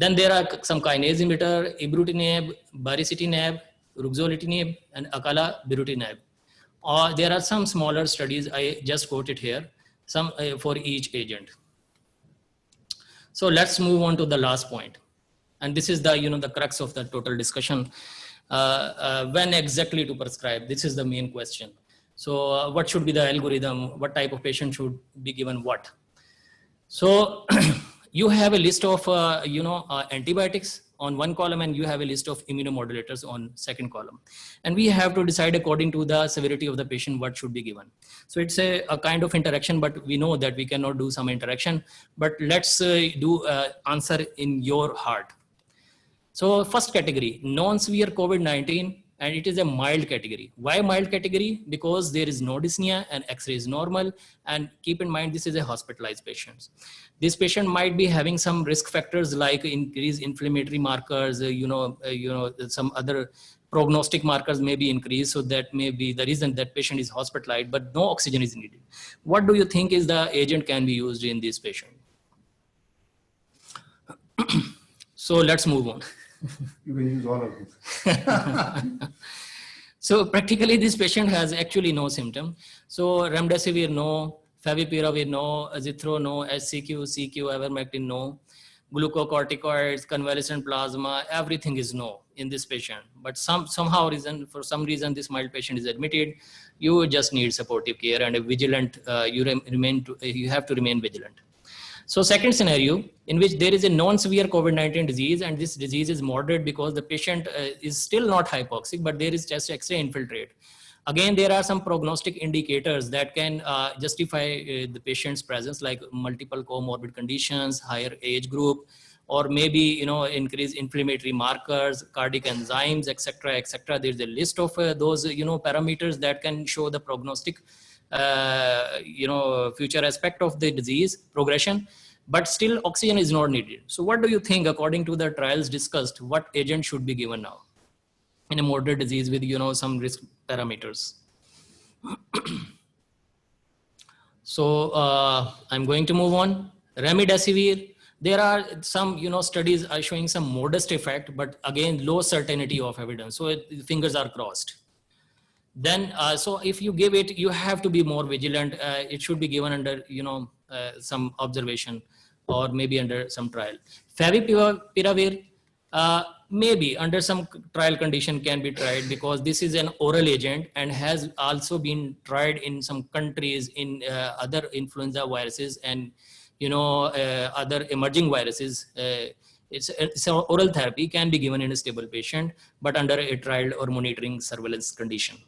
Then there are some kinase inhibitor, ibrutinib, baricitinib, ruxolitinib, and acalabrutinib. There are some smaller studies I just quoted here, some for each agent. So let's move on to the last point. And this is the, the crux of the total discussion. When exactly to prescribe? This is the main question. So what should be the algorithm? What type of patient should be given what? So you have a list of, antibiotics on one column, and you have a list of immunomodulators on second column. And we have to decide according to the severity of the patient what should be given. So it's a kind of interaction, but we know that we cannot do some interaction. But let's do answer in your heart. So first category, non-severe COVID-19, and it is a mild category. Why mild category? Because there is no dyspnea and X-ray is normal. And keep in mind, this is a hospitalized patient. This patient might be having some risk factors like increased inflammatory markers, some other prognostic markers may be increased. So that may be the reason that patient is hospitalized, but no oxygen is needed. What do you think is the agent can be used in this patient? So let's move on. You can use all of them. So practically this patient has actually no symptom. So remdesivir, no. Favipiravir, no. Azithro, no. SCQ, CQ, ivermectin, no. Glucocorticoids, convalescent plasma, everything is no in this patient. But for some reason, this mild patient is admitted. You just need supportive care and a vigilant. You have to remain vigilant. So second scenario, in which there is a non-severe COVID-19 disease, and this disease is moderate because the patient is still not hypoxic, but there is chest X-ray infiltrate. Again, there are some prognostic indicators that can justify the patient's presence, like multiple comorbid conditions, higher age group, or maybe increased inflammatory markers, cardiac enzymes, etc., etc. There's a list of those parameters that can show the prognostic future aspect of the disease progression, but still oxygen is not needed. So what do you think, according to the trials discussed, what agent should be given now in a moderate disease with some risk parameters? So I'm going to move on. Remdesivir, there are some studies are showing some modest effect, but again low certainty of evidence, so fingers are crossed. Then, so if you give it, you have to be more vigilant. It should be given under, some observation or maybe under some trial. Favipiravir, maybe under some trial condition can be tried because this is an oral agent and has also been tried in some countries in other influenza viruses and, other emerging viruses. It's an oral therapy, can be given in a stable patient, but under a trial or monitoring surveillance condition.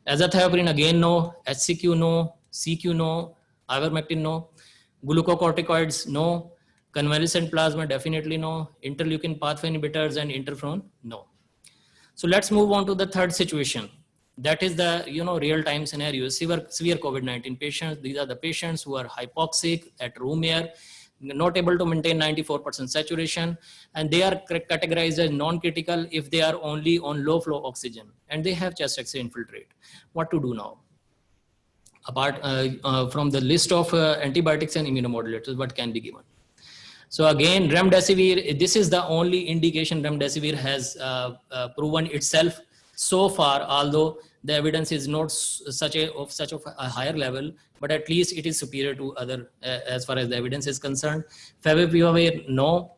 Azathioprine, again, no. SCQ, no. CQ, no. Ivermectin, no. Glucocorticoids, no. Convalescent plasma, definitely no. Interleukin pathway inhibitors and interferon, no. So let's move on to the third situation. That is the, real-time scenario. Severe COVID-19 patients. These are the patients who are hypoxic at room air, not able to maintain 94% saturation, and they are categorized as non-critical if they are only on low flow oxygen and they have chest X-ray infiltrate. What to do now? Apart from the list of antibiotics and immunomodulators, what can be given? So again, remdesivir, this is the only indication remdesivir has proven itself so far, although the evidence is not such of a higher level, but at least it is superior to other as far as the evidence is concerned. Favipiravir, no.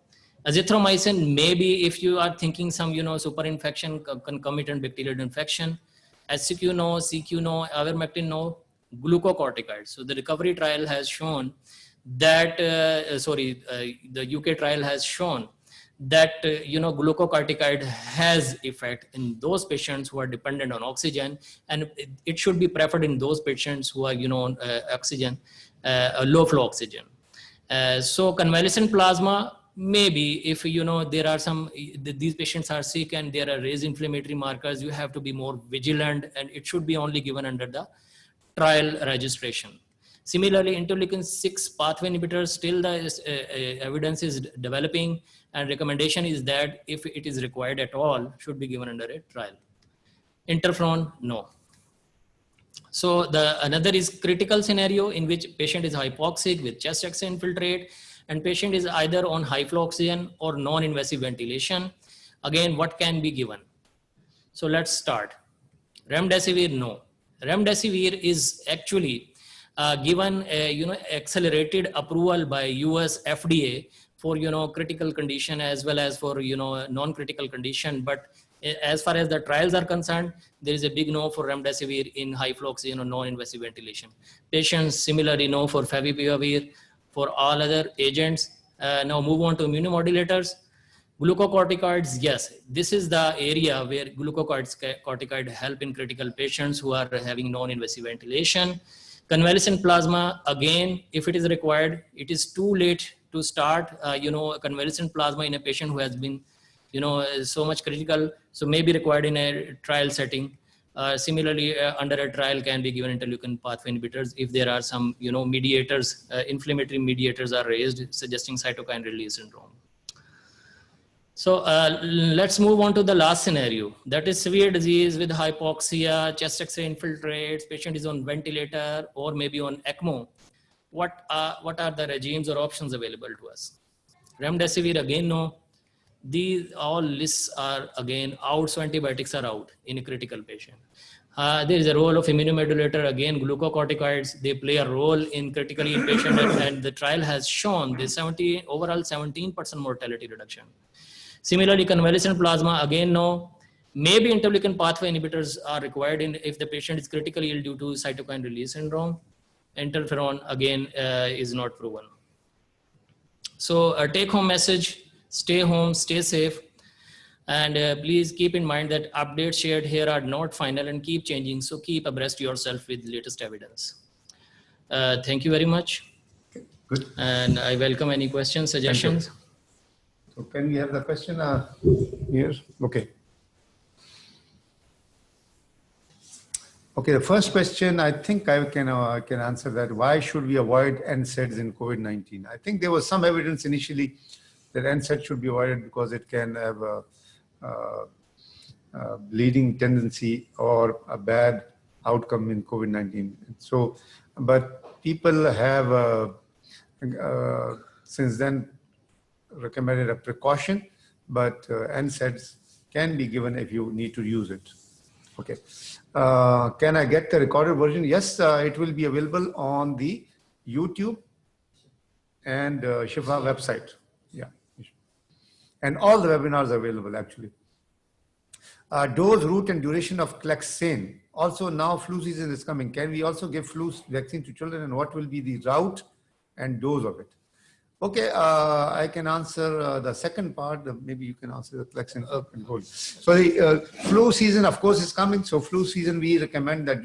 Azithromycin, maybe if you are thinking some, super infection, concomitant bacterial infection. SCQ, no. CQ, no. Ivermectin, no. Glucocorticoids. So the recovery trial has shown that, the UK trial has shown that glucocorticoid has effect in those patients who are dependent on oxygen, and it should be preferred in those patients who are on oxygen, low flow oxygen. So convalescent plasma, maybe if there are some these patients are sick and there are raised inflammatory markers, you have to be more vigilant, and it should be only given under the trial registration. Similarly, interleukin-6 pathway inhibitors, still the evidence is developing, and recommendation is that if it is required at all, should be given under a trial. Interferon, no. So another is critical scenario in which patient is hypoxic with chest X-ray infiltrate, and patient is either on high flow oxygen or non-invasive ventilation. Again, what can be given? So let's start. Remdesivir, no. Remdesivir is actually given accelerated approval by US FDA for, critical condition as well as for, non-critical condition. But as far as the trials are concerned, there is a big no for remdesivir in high flux, non-invasive ventilation. Patients similarly no for favipiravir. For all other agents, now move on to immunomodulators. Glucocorticoids, yes, this is the area where glucocorticoid help in critical patients who are having non-invasive ventilation. Convalescent plasma, again, if it is required, it is too late to start, convalescent plasma in a patient who has been, so much critical, so may be required in a trial setting. Similarly, under a trial can be given interleukin pathway inhibitors if there are some, mediators, inflammatory mediators are raised, suggesting cytokine release syndrome. So let's move on to the last scenario. That is severe disease with hypoxia, chest X-ray infiltrates, patient is on ventilator or maybe on ECMO. What are the regimes or options available to us? Remdesivir, again, no. These all lists are again out, so antibiotics are out in a critical patient. There is a role of immunomodulator, again, glucocorticoids, they play a role in critically ill patient and the trial has shown the overall 17% mortality reduction. Similarly, convalescent plasma, again, no. Maybe interleukin pathway inhibitors are required if the patient is critically ill due to cytokine release syndrome. Interferon, again, is not proven. So a take-home message, stay home, stay safe. And please keep in mind that updates shared here are not final and keep changing. So keep abreast yourself with latest evidence. Thank you very much. Good. And I welcome any questions, suggestions. So can we have the question here? Okay. Okay, the first question, I think I can answer that. Why should we avoid NSAIDs in COVID-19? I think there was some evidence initially that NSAID should be avoided because it can have a bleeding tendency or a bad outcome in COVID-19. So, but people have since then recommended a precaution, but NSAIDs can be given if you need to use it. Okay. Can I get the recorded version? Yes, it will be available on the YouTube and Shifa website. Yeah. And all the webinars are available actually. Dose, route and duration of Clexane. Also now flu season is coming. Can we also give flu vaccine to children and what will be the route and dose of it? Okay, I can answer the second part. Maybe you can answer the Clexane. So the flu season, of course, is coming. So flu season, we recommend that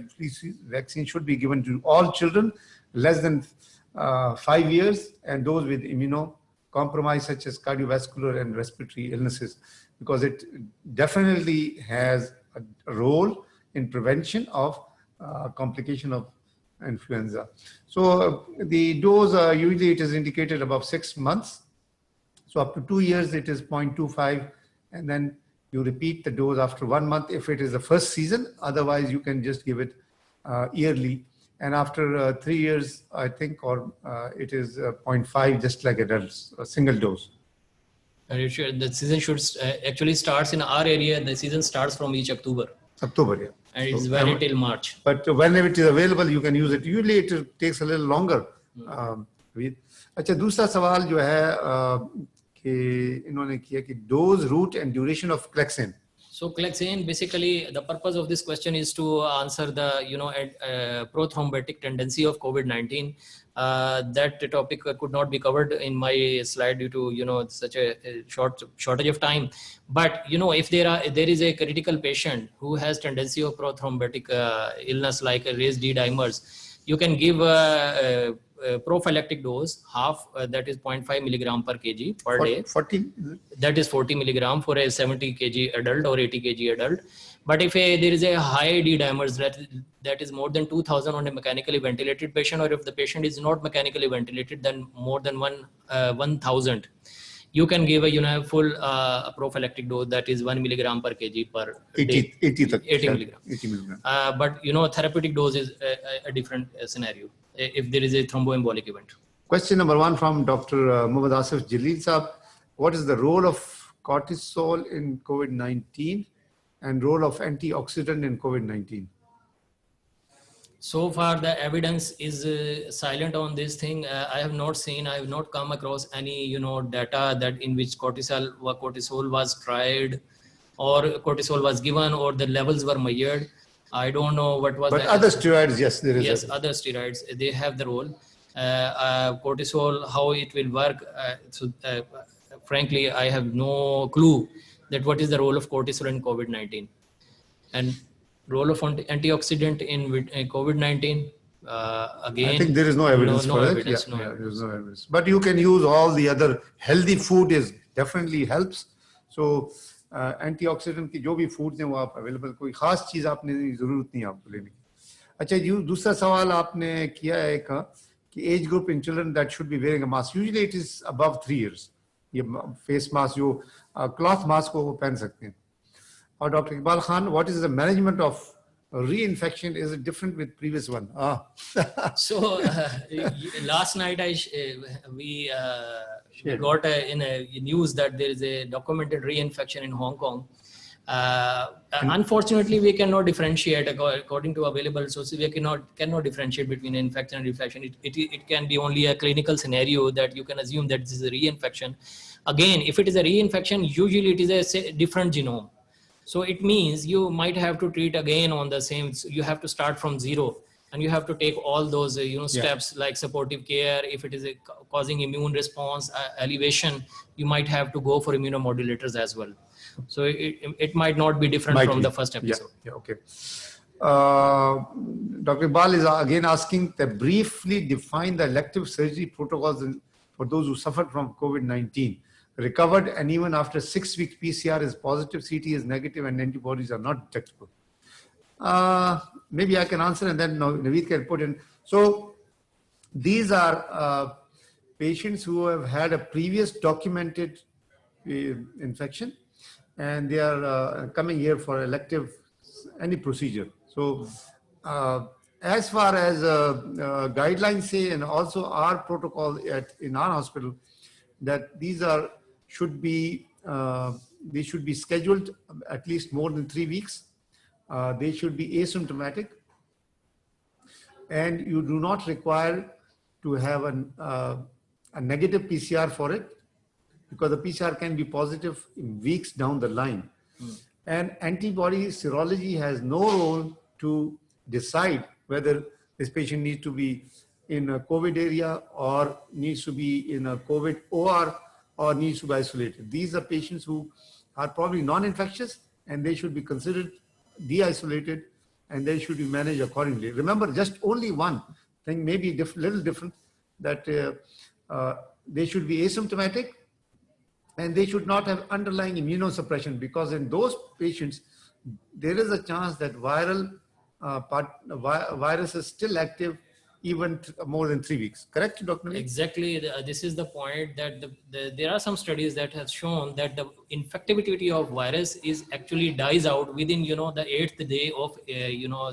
vaccine should be given to all children less than 5 years and those with immunocompromise such as cardiovascular and respiratory illnesses, because it definitely has a role in prevention of complication of influenza. So the dose, usually it is indicated above 6 months. So up to 2 years, it is 0.25. And then you repeat the dose after 1 month if it is the first season. Otherwise, you can just give it yearly. And after 3 years, I think, or it is 0.5, just like adults, a single dose. The season should actually starts in our area. The season starts from each October. October, yeah. And it's valid till March. But whenever it is available, you can use it. Usually it takes a little longer. अच्छा, दूसरा सवाल जो है कि इन्होंने किया कि dose, route and duration of Clexane. So Clexane, basically, the purpose of this question is to answer the prothrombotic tendency of COVID-19. That topic could not be covered in my slide due to such a shortage of time. But if there is a critical patient who has tendency of prothrombotic illness like raised D dimers, you can give a prophylactic dose, half, that is 0.5 milligram per kg per day. 40? That is 40 milligram for a 70 kg adult or 80 kg adult. But if there is a high D dimers that is more than 2000 on a mechanically ventilated patient, or if the patient is not mechanically ventilated, then more than 1000, you can give a full prophylactic dose, that is 1 milligram per kg per day. 80 milligram. 80 milligram. But therapeutic dose is a different scenario if there is a thromboembolic event. Question number 1 from Dr. Muhammad Asif Jalil Saab. What is the role of cortisol in COVID-19 and role of antioxidant in COVID-19? So far, the evidence is silent on this thing. I have not come across any, data that in which cortisol was tried, or cortisol was given, or the levels were measured. I don't know what was But the other steroids, yes, there is. yes, other steroids, they have the role. Cortisol, how it will work. Frankly, I have no clue that what is the role of cortisol in COVID-19 and role of antioxidant in COVID-19. Again, I think there is no evidence no for evidence, it. no Yeah, evidence. there's no evidence. But you can use all the other healthy food is definitely helps. So antioxidant की जो भी foods हैं वो आप available, कोई खास चीज आपने जरूरत नहीं आपको लेने की. अच्छा जी, दूसरा सवाल आपने किया है कि age group in children that should be wearing a mask. Usually it is above 3 years. ये फेस मास्क जो क्लॉथ मास्क को वो पहन सकते हैं. और doctor Iqbal Khan, what is the management of reinfection? Is it different with previous one? So last night we got in a news that there is a documented reinfection in Hong Kong. Unfortunately, we cannot differentiate according to available sources. We cannot differentiate between infection and reinfection. It can be only a clinical scenario that you can assume that this is a reinfection. Again, if it is a reinfection, usually it is a different genome. So it means you might have to treat again on the same. You have to start from zero, and you have to take all those steps like supportive care. If it is causing immune response elevation, you might have to go for immunomodulators as well. So it might not be different from the first episode. Yeah, okay. Dr. Iqbal is again asking to briefly define the elective surgery protocols for those who suffered from COVID-19. Recovered, and even after 6 weeks, PCR is positive, CT is negative, and antibodies are not detectable. Maybe I can answer, and then Naveed can put in. So these are patients who have had a previous documented infection, and they are coming here for elective any procedure. So as far as guidelines say, and also our protocol in our hospital, that these should be scheduled at least more than 3 weeks. They should be asymptomatic, and you do not require to have a negative PCR for it, because the PCR can be positive in weeks down the line. And antibody serology has no role to decide whether this patient needs to be in a COVID area or needs to be in a COVID OR or needs to be isolated. These are patients who are probably non-infectious, and they should be considered de-isolated, and they should be managed accordingly. Remember, just only one thing may be little different, that they should be asymptomatic, and they should not have underlying immunosuppression, because in those patients, there is a chance that virus is still active even more than 3 weeks. Correct, Dr. Naveed? Exactly. This is the point, that there are some studies that have shown that the infectivity of virus is actually dies out within, the 8th day of,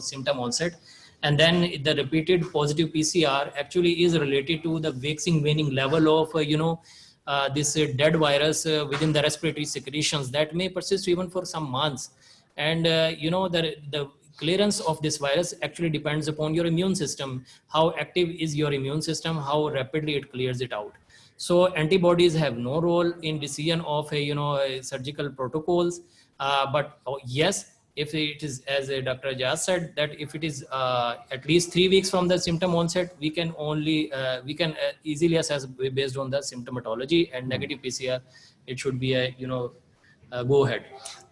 symptom onset. And then the repeated positive PCR actually is related to the waxing waning level of, this dead virus within the respiratory secretions that may persist even for some months. And, the clearance of this virus actually depends upon your immune system. How active is your immune system? How rapidly it clears it out. So antibodies have no role in decision of surgical protocols. But yes, if it is, as Dr. Ijaz said, that if it is at least 3 weeks from the symptom onset, we can easily assess based on the symptomatology, and negative PCR, it should be a go ahead.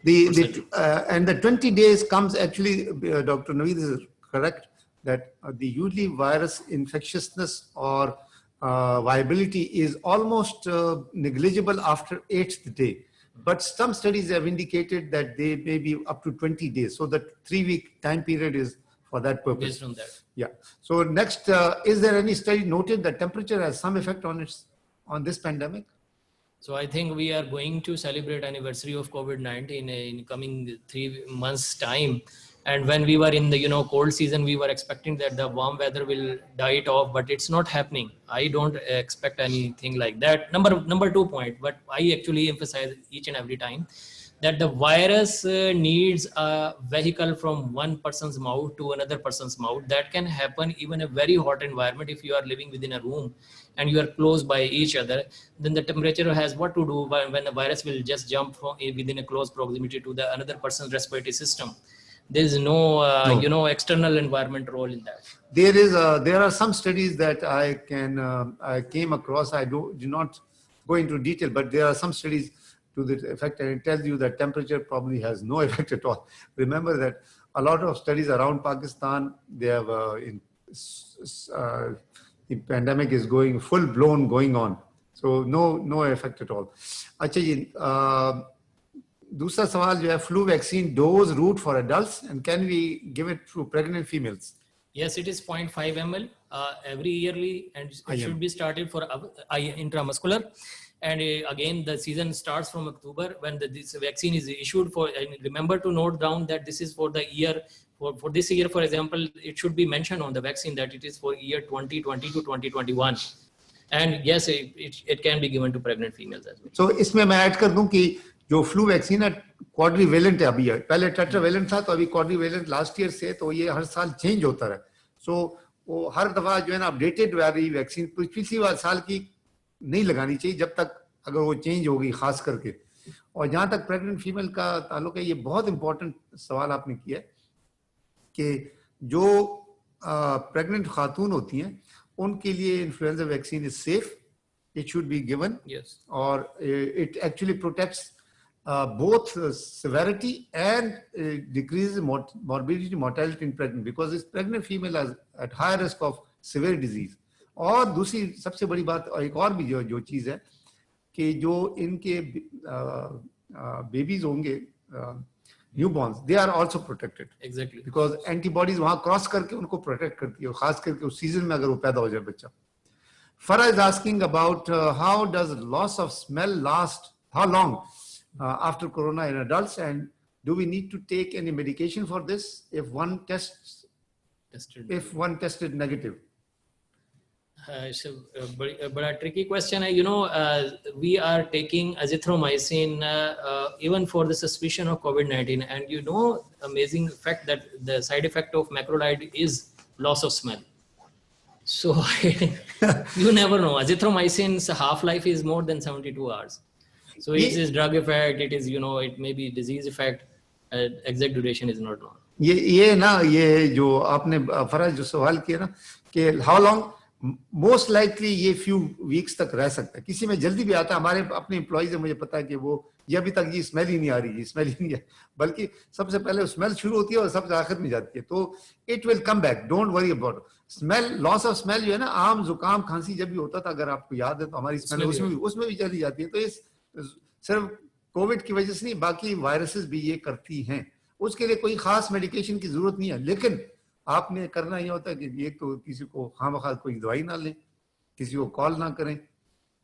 And the 20 days comes actually, Dr. Naveed is correct, that the usually virus infectiousness or viability is almost negligible after 8th day. But some studies have indicated that they may be up to 20 days. So the 3-week time period is for that purpose. Based on that. Yeah. So next, is there any study noted that temperature has some effect on this pandemic? So I think we are going to celebrate anniversary of COVID-19 in coming 3 months time. And when we were in the cold season, we were expecting that the warm weather will die it off, but it's not happening. I don't expect anything like that. Number 2 point, but I actually emphasize each and every time that the virus needs a vehicle from one person's mouth to another person's mouth. That can happen even a very hot environment. If you are living within a room and you are close by each other, then the temperature has what to do when the virus will just jump from within a close proximity to the another person's respiratory system. There is no, No. external environment role in that. There are some studies that I came across. I do not go into detail, but there are some studies to the effect, and it tells you that temperature probably has no effect at all. Remember that a lot of studies around Pakistan, they have the pandemic is going full blown going on, so no effect at all. अच्छा जी, दूसरा सवाल जो है, flu vaccine dose route for adults, and can we give it to pregnant females? Yes, it is 0.5 ml every yearly, and it should be started for intramuscular. And again, the season starts from October when this vaccine is issued for. And remember to note down that this is for the year. For this year, for example, it should be mentioned on the vaccine that it is for year 2020 to 2021. And yes, it can be given to pregnant females as well. So इसमें मैं add कर दूं कि जो flu vaccine है quadrivalent है अभी है, पहले टेट्रावेलेंट था, तो अभी क्वाड्रीवेलेंट लास्ट ईयर से, तो ये हर साल चेंज होता है. सो वो हर दफा जो है ना अपडेटेड वाली वैक्सीन पिछली साल की नहीं लगानी चाहिए जब तक अगर वो चेंज होगी, खास करके. और जहां तक प्रेग्नेंट फीमेल का ताल्लुक है, ये बहुत इंपॉर्टेंट सवाल आपने किया है कि जो प्रेग्नेंट खातून होती हैं उनके लिए influenza vaccine is safe, it should be given. Yes. Or it actually protects both severity and decreases morbidity, mortality in pregnant, because this pregnant female is at high risk of severe disease. और दूसरी सबसे बड़ी बात, और एक और भी जो चीज है कि जो इनके बेबीज होंगे newborns, they are also protected. Exactly. Because antibodies वहां क्रॉस करके उनको प्रोटेक्ट करती है, और खास करके उस सीजन में अगर वो पैदा हो जाए बच्चा. Farah is asking about how does loss of smell last, how long after corona in adults, and do we need to take any medication for this if one tested negative? It's a tricky question. We are taking azithromycin even for the suspicion of COVID-19, and amazing fact that the side effect of macrolide is loss of smell. So you never know. Azithromycin's half-life is more than 72 hours. So it is drug effect, it is, it may be disease effect. Exact duration is not known. ये जो आपने फराज जो सवाल किया ना कि how long, most likely ये few weeks तक रह सकता है. किसी में जल्दी भी आता है. हमारे अपने एम्प्लॉइज है, मुझे पता है कि वो ये अभी तक ये स्मेल ही नहीं आ रही, स्मेल ही नहीं है, बल्कि सबसे पहले स्मेल शुरू होती है और सबसे आखिर में जाती है. तो it will come back, don't worry about smell. Loss of smell जो है ना, आम जुकाम खांसी जब भी होता था, अगर आपको याद है, तो हमारी स्मेल उसमें भी चली जाती है. तो ये सिर्फ कोविड की वजह से नहीं, बाकी वायरसेस भी ये करती हैं. उसके लिए कोई खास मेडिकेशन की जरूरत नहीं है, लेकिन आपने करना ये होता है कि एक तो किसी को खामखा कोई दवाई ना लें, किसी को कॉल ना करें,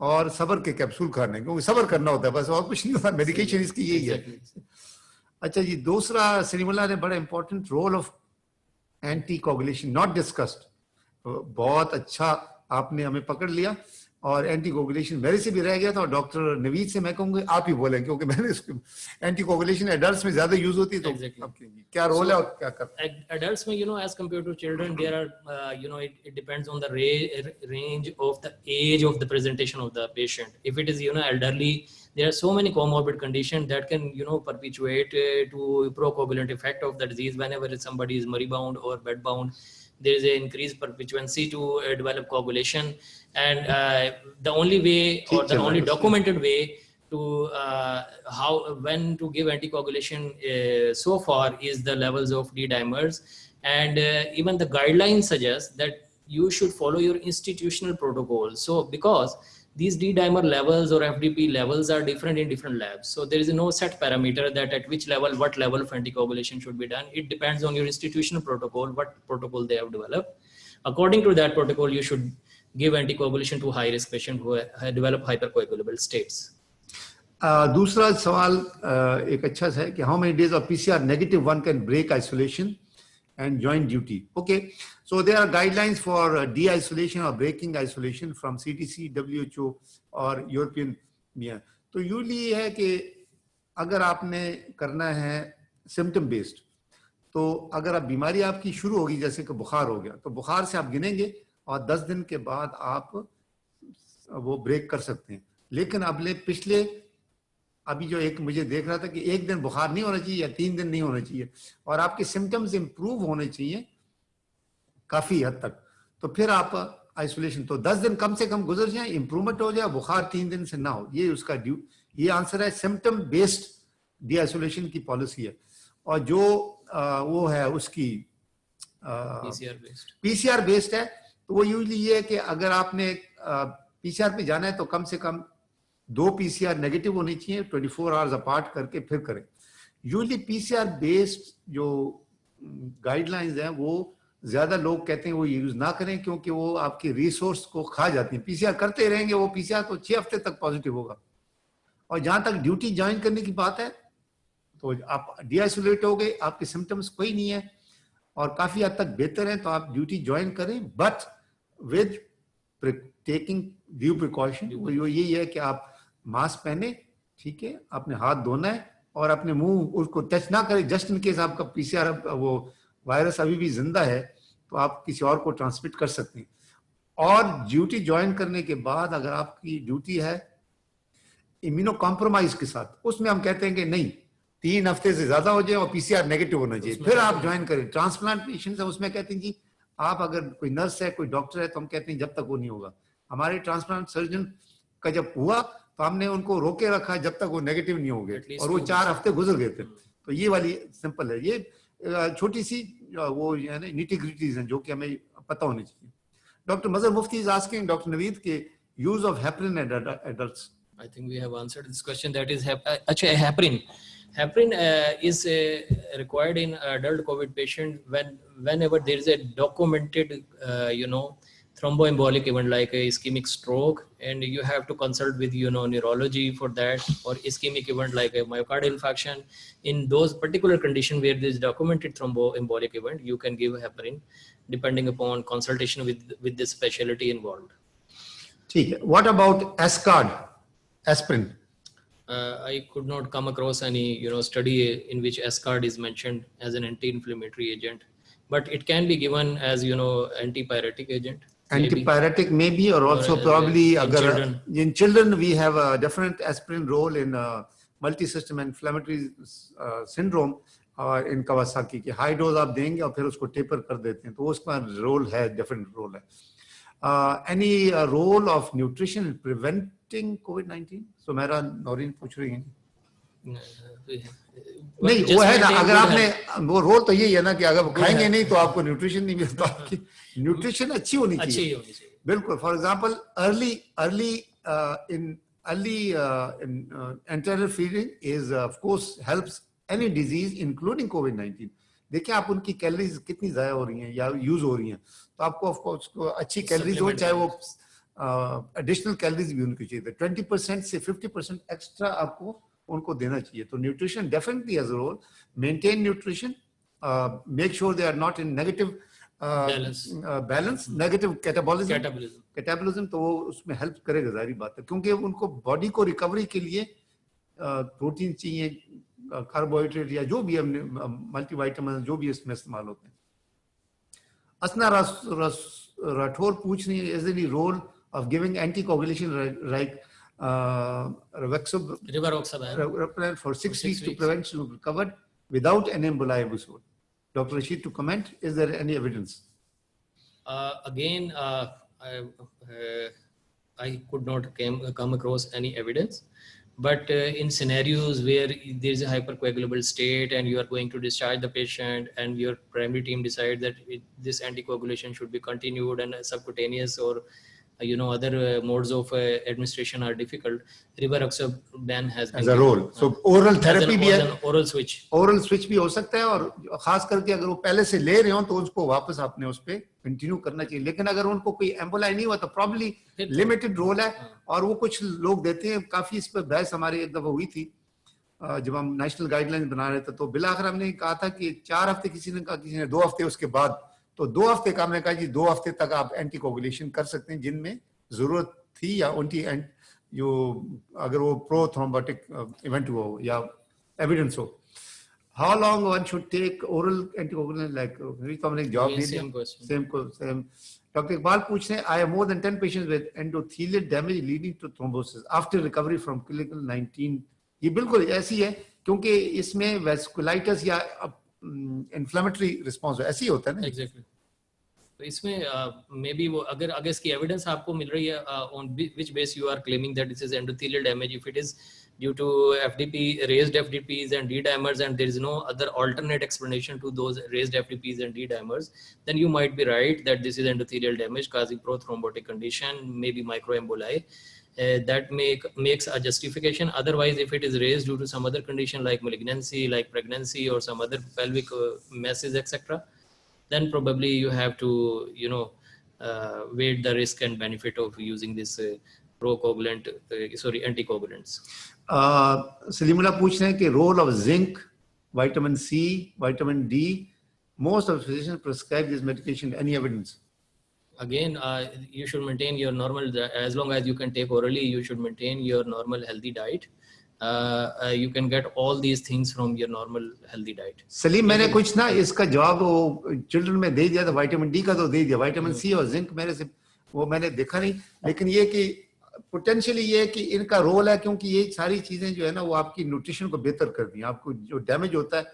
और सब्र के कैप्सूल खाने, क्योंकि सब्र करना होता है बस, और कुछ नहीं होता. मेडिकेशन इसकी यही है. अच्छा जी, दूसरा सिरिमला ने बड़ा important role of anticoagulation not discussed. बहुत अच्छा आपने हमें पकड़ लिया, और एंटी कोगुलेशन मेरे से भी रह गया था, और डॉक्टर नवीद से मैं कहूंगा आप ही बोलें, क्योंकि मैंने इसको एंटी कोगुलेशन एडल्ट्स में ज्यादा यूज होती है. तो क्या रोल है और क्या करते हैं एडल्ट्स में? as compared to children, there are it depends on the range of the age of the presentation of the patient. If it is elderly, there are so many comorbid conditions that can perpetuate to procoagulant effect of the disease. Whenever somebody is moribund or bedbound, there is an increased perpetuancy to develop coagulation, and the only way, or the only documented way to when to give anticoagulation so far is the levels of D-dimers, and even the guidelines suggest that you should follow your institutional protocol. So because these D-dimer levels or FDP levels are different in different labs, so there is no set parameter that at which level, what level of anticoagulation should be done. It depends on your institutional protocol, what protocol they have developed. According to that protocol, you should give anticoagulation to high-risk patients who develop hypercoagulable states. दूसरा सवाल एक अच्छा सा है कि how many days of PCR negative one can break isolation and join duty. Okay, so there are guidelines for de-isolation or breaking isolation from CDC, WHO और European. तो usually है कि अगर आपने करना है सिम्टम बेस्ड, तो अगर आप बीमारी आपकी शुरू होगी, जैसे कि बुखार हो गया, तो बुखार से आप गिनेंगे और 10 दिन के बाद आप वो ब्रेक कर सकते हैं। लेकिन पिछले अभी जो एक मुझे देख रहा था कि एक दिन बुखार नहीं होना चाहिए या 3 दिन नहीं होना चाहिए, और आपके सिम्टम्स इंप्रूव होने चाहिए काफी हद तक, तो फिर आप आइसोलेशन, तो 10 दिन कम से कम गुजर जाए, इंप्रूवमेंट हो जाए, बुखार 3 दिन से ना हो, ये उसका ये आंसर है। सिम्टम बेस्ड डी आइसोलेशन की पॉलिसी है। और जो वो है उसकी पीसीआर बेस्ड है, तो वो यूजली ये है कि अगर आपने पीसीआर पे जाना है तो कम से कम 2 पीसीआर नेगेटिव होनी चाहिए, 24 आवर्स अपार्ट करके फिर करें। यूजली पीसीआर बेस्ड जो गाइडलाइंस हैं वो ज्यादा लोग कहते हैं वो यूज ना करें, क्योंकि वो आपकी रिसोर्स को खा जाती है। पीसीआर करते रहेंगे, वो पीसीआर तो 6 हफ्ते तक पॉजिटिव होगा। और जहां तक ड्यूटी ज्वाइन करने की बात है, तो आप डीआइसोलेट हो गए, आपके सिम्टम्स कोई नहीं है और काफी हद तक बेहतर है, तो आप ड्यूटी ज्वाइन करें, but with taking due precaution. वो यही है कि आप मास्क पहने, ठीक है, अपने हाथ धोना है और अपने मुंह उसको टच ना करें, जस्ट इन केस आपका पीसीआर वो वायरस अभी भी जिंदा है तो आप किसी और को ट्रांसमिट कर सकते हैं। और ड्यूटी ज्वाइन करने के बाद अगर आपकी ड्यूटी है इम्यूनो कॉम्प्रोमाइज के साथ, उसमें हम कहते हैं कि नहीं, 3 हफ्ते से ज्यादा हो जाए और पीसीआर नेगेटिव होना चाहिए, फिर आप ज्वाइन करें। ट्रांसप्लांट पेशेंट है, उसमें कहते हैं जी आप अगर कोई नर्स है, कोई डॉक्टर है, तो हम कहते हैं जब तक वो नहीं होगा। हमारे ट्रांसप्लांट सर्जन का जब हुआ तो हमने उनको रोके रखा जब तक वो नेगेटिव नहीं हो गए, और वो 4 हफ्ते गुजर गए थे। तो ये वाली सिंपल है, ये छोटी सी वो नीटी ग्रिटीज हैं जो कि हमें पता होनी चाहिए। Doctor Mazhar Mufti is asking doctor Naveed के use of heparin at adults. I think we have answered this question. That is actually heparin. Heparin is required in adult COVID patient whenever there is a documented thromboembolic event like a ischemic stroke, and you have to consult with neurology for that, or ischemic event like a myocardial infarction. In those particular conditions where there is documented thromboembolic event, you can give heparin depending upon consultation with the specialty involved. ठीक है, what about Ascard? Aspirin. I could not come across any study in which Ascard is mentioned as an anti-inflammatory agent, but it can be given as antipyretic agent. Antipyretic maybe, or also probably in children we have a different aspirin role in multi-system inflammatory syndrome और in Kawasaki की high dose आप देंगे और फिर उसको taper कर देते हैं, तो उसका रोल है, डिफरेंट रोल है। Any role of nutrition in preventing COVID-19? So मेरा नौरीन पूछ रही है। नहीं, वो है ना, अगर आपने वो रोल तो यही है ना कि अगर खाएंगे नहीं तो आपको न्यूट्रिशन नहीं मिलता, आपकी न्यूट्रिशन अच्छी होनी चाहिए। बिल्कुल। For example early enteral feeding is of course helps any disease including COVID-19. देखिए आप उनकी कैलोरीज कितनी जाया हो रही हैं या यूज हो रही हैं, तो आपको ऑफ कोर्स अच्छी कैलोरीज हो, चाहे वो एडिशनल कैलोरीज भी उनकी चाहिए। 20% से 50% एक्स्ट्रा आपको उनको देना चाहिए। तो nutrition definitely has a role. Maintain nutrition, make sure they are not in negative balance, negative catabolism, तो वो उसमें हेल्प करेगा, जाहिर बात है, क्योंकि उनको बॉडी को रिकवरी के लिए प्रोटीन चाहिए, कार्बोहाइड्रेट या जो भी हमने मल्टीविटामिन जो भी इसमें इस्तेमाल होते हैं। असना राठौर पूछ रही है, is any role of giving anticoagulation like rivaroxaban for 6 weeks to prevent recovered without an emboli episode? Dr. Rashid, to comment, is there any evidence? Again, I could not come across any evidence. But in scenarios where there is a hypercoagulable state and you are going to discharge the patient and your primary team decide that this anticoagulation should be continued and subcutaneous or other modes of administration are difficult, rivaroxaban has been as a role. So oral therapy भी है, oral switch भी हो सकता है, और खास करके अगर वो पहले से ले रहे हो तो उसको वापस आपने उस पे कंटिन्यू करना चाहिए। लेकिन अगर उनको कोई एम्बोलाई नहीं हुआ तो प्रॉब्ली लिमिटेड रोल है। और वो कुछ लोग देते हैं, काफी इस पर बहस हमारी एक दफा हुई थी जब हम नेशनल गाइडलाइन बना रहे थे, तो बिलाखिर हमने कहा था कि 4 हफ्ते, किसी ने कहा, किसी ने 2 हफ्ते, उसके बाद तो 2 हफ्ते का हमने कहा जी 2 हफ्ते तक आप एंटीकोगुलेशन कर सकते हैं जिनमें जरूरत थी, या उनकी जो अगर वो प्रो थ्रोम्बोटिक इवेंट हुआ हो या एविडेंस हो. How long one should take oral anticoagulant? Like maybe तो हमने एक जवाब दे Same दिया. question. Same. Dr. Iqbal पूछ रहे हैं, I have more than 10 patients with endothelial damage leading to thrombosis after recovery from clinical 19. ये बिल्कुल ऐसी है क्योंकि इसमें वेस्कुलाइटिस या इन्फ्लेमेटरी रिस्पॉन्स ऐसी होता है ना. Exactly. तो इसमें मे बी वो अगर इसकी एविडेंस आपको मिल रही है on which base you are claiming that this is endothelial damage, if it is due to FDP, raised FDPs and D-dimers, and there is no other alternate explanation to those raised FDPs and D-dimers, then you might be right that this is endothelial damage causing prothrombotic condition, maybe microemboli. That makes a justification. Otherwise, if it is raised due to some other condition like malignancy, like pregnancy, or some other pelvic masses, etc., then probably you have to, weigh the risk and benefit of using this anticoagulants. Salimullah पूछ रहे हैं कि role of zinc, vitamin C, vitamin D, most of physicians prescribe this medication. Any evidence? Again, you should maintain your normal, as long as you can take orally, you should maintain your normal healthy diet. You can get all these things from your normal healthy diet. Salim, मैंने कुछ ना इसका जवाब वो children में दे दिया था. Vitamin D का तो दे दिया, विटामिन सी और जिंक मेरे से वो मैंने देखा नहीं. लेकिन ये कि पोटेंशियली ये है कि इनका रोल है, क्योंकि ये सारी चीजें जो है ना वो आपकी न्यूट्रिशन को बेहतर कर दी. आपको जो डैमेज होता है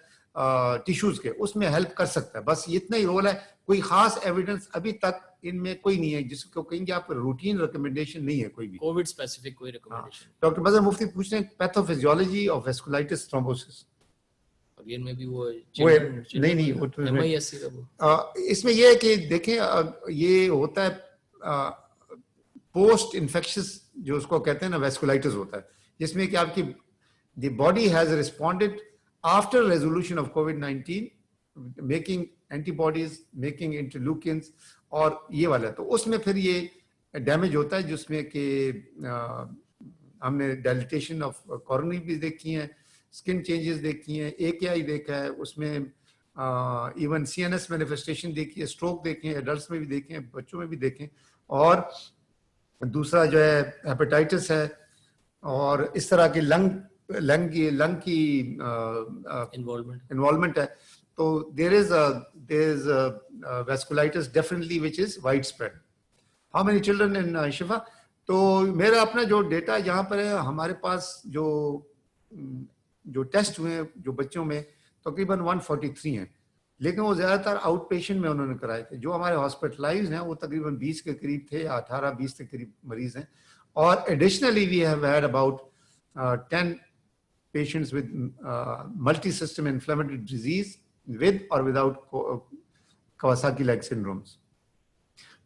टिश्यूज के, उसमें हेल्प कर सकता है. बस इतना ही रोल है. कोई खास एविडेंस अभी तक इनमें कोई नहीं है जिसको कहेंगे आप रूटीन रिकमेंडेशन नहीं है कोई भी. कोविड स्पेसिफिक कोई रिकमेंडेशन. डॉक्टर मजहर मुफ्ती पूछ रहे हैं pathophysiology of vasculitis thrombosis. Again में भी वो नहीं वो तो MISC का वो. इसमें ये है कि देखें ये होता है पोस्ट इन्फेक्शियस, जो उसको कहते हैं ना वेस्कुलाइटिस होता है, जिसमें कि आपकी the body has responded after resolution of covid making antibodies, making interleukins और ये वाला. तो उसमें फिर ये डैमेज होता है जिसमें कि हमने डायलिटेशन ऑफ कॉरोनरी भी देखी है, स्किन चेंजेस देखी हैं, AKI देखा है, उसमें इवन CNS मैनिफेस्टेशन देखी है, स्ट्रोक देखे हैं, एडल्ट्स में भी देखे हैं, बच्चों में भी देखें. और दूसरा जो है हेपेटाइटिस है, और इस तरह की लंग की इन्वॉल्वमेंट है. तो there is vasculitis definitely which is wide spread. How many children in Shifa? तो मेरा अपना जो डेटा यहाँ पर है, हमारे पास जो टेस्ट हुए हैं जो बच्चों में तकरीबन 143 हैं, लेकिन वो ज़्यादातर आउट पेशेंट में उन्होंने कराए थे. जो हमारे हॉस्पिटलाइज्ड हैं वो तकरीबन 20 के करीब थे, 18-20 के करीब मरीज हैं. और additionally we have had about 10 patients with multi system inflammatory disease with or without Kawasaki-like syndromes.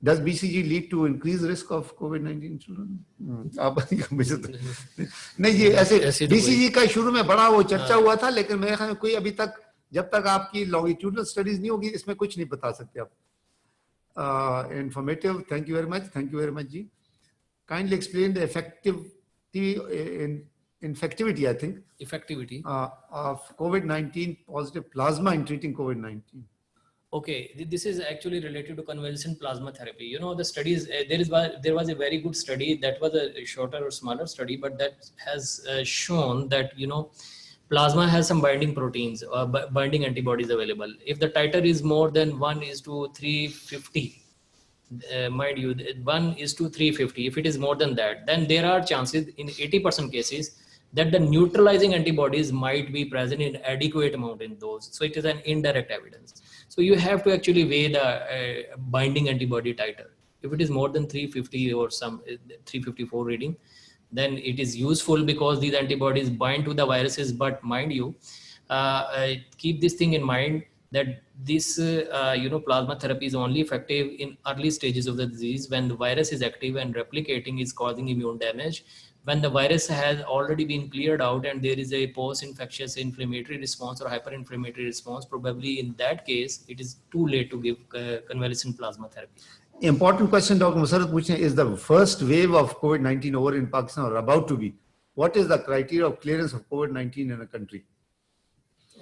Does BCG lead to increased risk of COVID-19 in children? आप नहीं, ये ऐसे BCG का शुरू में बड़ा वो चर्चा हुआ था, लेकिन मेरे ख्याल में कोई अभी तक, जब तक आपकी लॉन्गिट्यूडनल स्टडीज नहीं होगी, इसमें कुछ नहीं बता सकते आप. Informative, thank you very much ji. Kindly explain the infectivity, I think. Effectivity of COVID-19 positive plasma in treating COVID-19. Okay, this is actually related to convalescent plasma therapy. The studies, there was a very good study that was a shorter or smaller study, but that has shown that, plasma has some binding proteins or binding antibodies available. If the titer is more than 1:350, mind you, 1:350, if it is more than that, then there are chances in 80% cases that the neutralizing antibodies might be present in adequate amount in those. So it is an indirect evidence. So you have to actually weigh the binding antibody titer. If it is more than 350 or some 354 reading, then it is useful because these antibodies bind to the viruses. But mind you, keep this thing in mind that this plasma therapy is only effective in early stages of the disease, when the virus is active and replicating is causing immune damage. When the virus has already been cleared out and there is a post-infectious inflammatory response or hyperinflammatory response, probably in that case, it is too late to give convalescent plasma therapy. Important question, Dr. Musarrat Puchne, is the first wave of COVID-19 over in Pakistan or about to be? What is the criteria of clearance of COVID-19 in a country?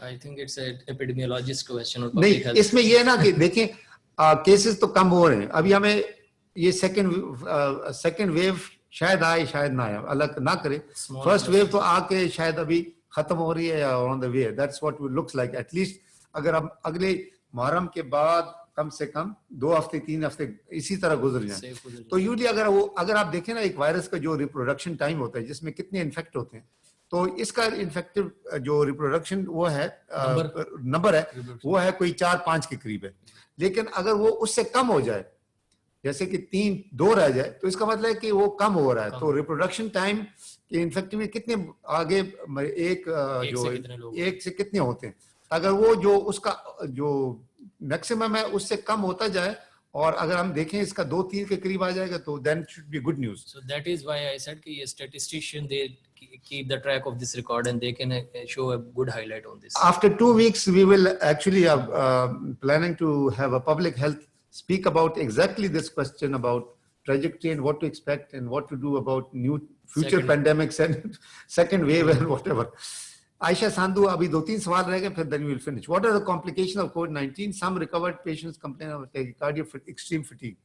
I think it's an epidemiologist question or public health. इसमें ये है ना कि देखें cases तो कम हो रहे हैं. अभी हमें ये सेकंड वेव शायद आए शायद ना आए, अलग ना करे. फर्स्ट वेव तो आके शायद अभी खत्म हो रही है या on the way, that's what it looks like. At least अगर हम अगले मुहर्रम के बाद कम से कम 2 हफ्ते 3 हफ्ते इसी तरह गुजर जाए, तो यूजली अगर आप देखें ना, एक वायरस का जो रिप्रोडक्शन टाइम होता है जिसमें कितने इन्फेक्ट होते हैं, तो इसका इन्फेक्टिव जो रिप्रोडक्शन वो है नंबर है, वो है कोई 4-5 के करीब है। लेकिन अगर वो उससे कम हो जाए, जैसे कि 3-2 रह जाए, तो इसका मतलब है कि वो कम हो रहा है। तो रिप्रोडक्शन टाइम के इन्फेक्टिव कितने आगे एक से कितने होते हैं, अगर वो जो उसका जो मैक्सिमम है उससे कम होता जाए, और अगर हम देखें इसका 2-3 के करीब आ जाएगा, तो then should be good news. So that is why I said कि statistician they keep the track of this record and they can show a good highlight on this. After 2 weeks, we will actually planning to have a public health speak about exactly this question about trajectory and what to expect and what to do about new future pandemics and second wave and whatever. Aisha Sandhu, abhi 2-3 सवाल रह गए, फिर then we will finish. What are the complications of COVID-19? Some recovered patients complain of tachycardia, extreme fatigue.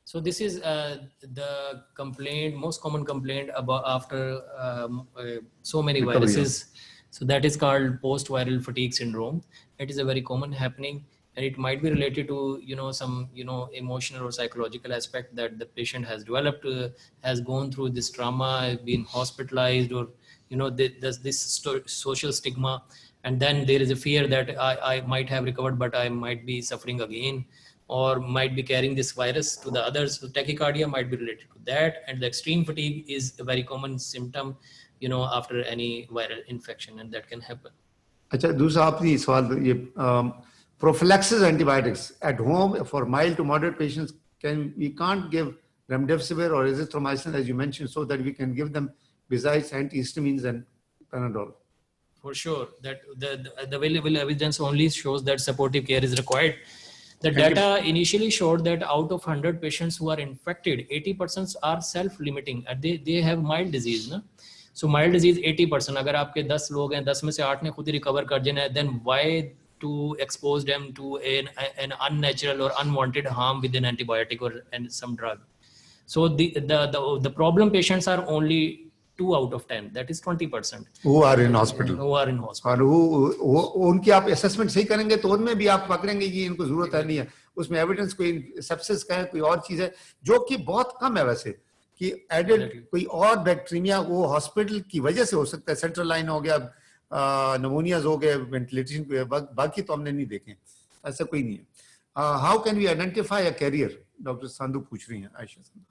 So this is the complaint, most common complaint about after so many viruses. So that is called post-viral fatigue syndrome. It is a very common happening, and it might be related to some emotional or psychological aspect that the patient has developed, has gone through this trauma, been hospitalized, or there's this social stigma, and then there is a fear that I might have recovered but I might be suffering again, or might be carrying this virus to the others. So tachycardia might be related to that, and the extreme fatigue is a very common symptom after any viral infection, and that can happen. अच्छा, दूसरा आपने सवाल ये prophylaxis antibiotics at home for mild to moderate patients, we can't give remdesivir or azithromycin as you mentioned, so that we can give them besides antihistamines and Panadol. For sure, that the available evidence only shows that supportive care is required. The data initially showed that out of 100 patients who are infected, 80% are self-limiting and they have mild disease, na? So mild disease 80%. अगर आपके 10 लोग हैं, 10 में से 8 ने खुद ही recover कर जाना है, then why to expose them to an unnatural or unwanted harm with an antibiotic or and some drug? So the problem patients are only 2 out of 10. That is 20%. Who are in hospital. Who are in hospital. और उनकी आप assessment सही करेंगे तो उनमें भी आप पकड़ेंगे कि इनको जरूरत है नहीं है, उसमें evidence कोई sepsis का है, कोई और चीज है, जो कि बहुत कम है वैसे, कि एडेड कोई और बैक्टीरिया वो हॉस्पिटल की वजह से हो सकता है, सेंट्रल लाइन हो गया, नमोनियाज हो गए, वेंटिलेशन को, बाकी तो हमने नहीं देखे, ऐसा कोई नहीं है। How can we identify a carrier, doctor Sandhu पूछ रही हैं, Ayesha Sandhu.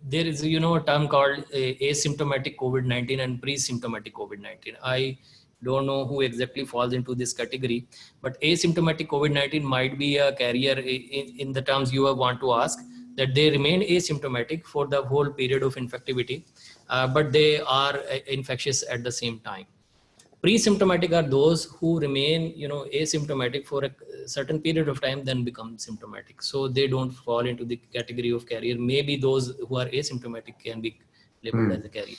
There is a term called asymptomatic COVID-19 and pre-symptomatic COVID-19. I don't know who exactly falls into this category, but asymptomatic COVID-19 might be a carrier in the terms you want to ask, that they remain asymptomatic for the whole period of infectivity, but they are infectious at the same time. Pre-symptomatic are those who remain, asymptomatic for a certain period of time, then become symptomatic. So they don't fall into the category of carrier. Maybe those who are asymptomatic can be labeled as a carrier.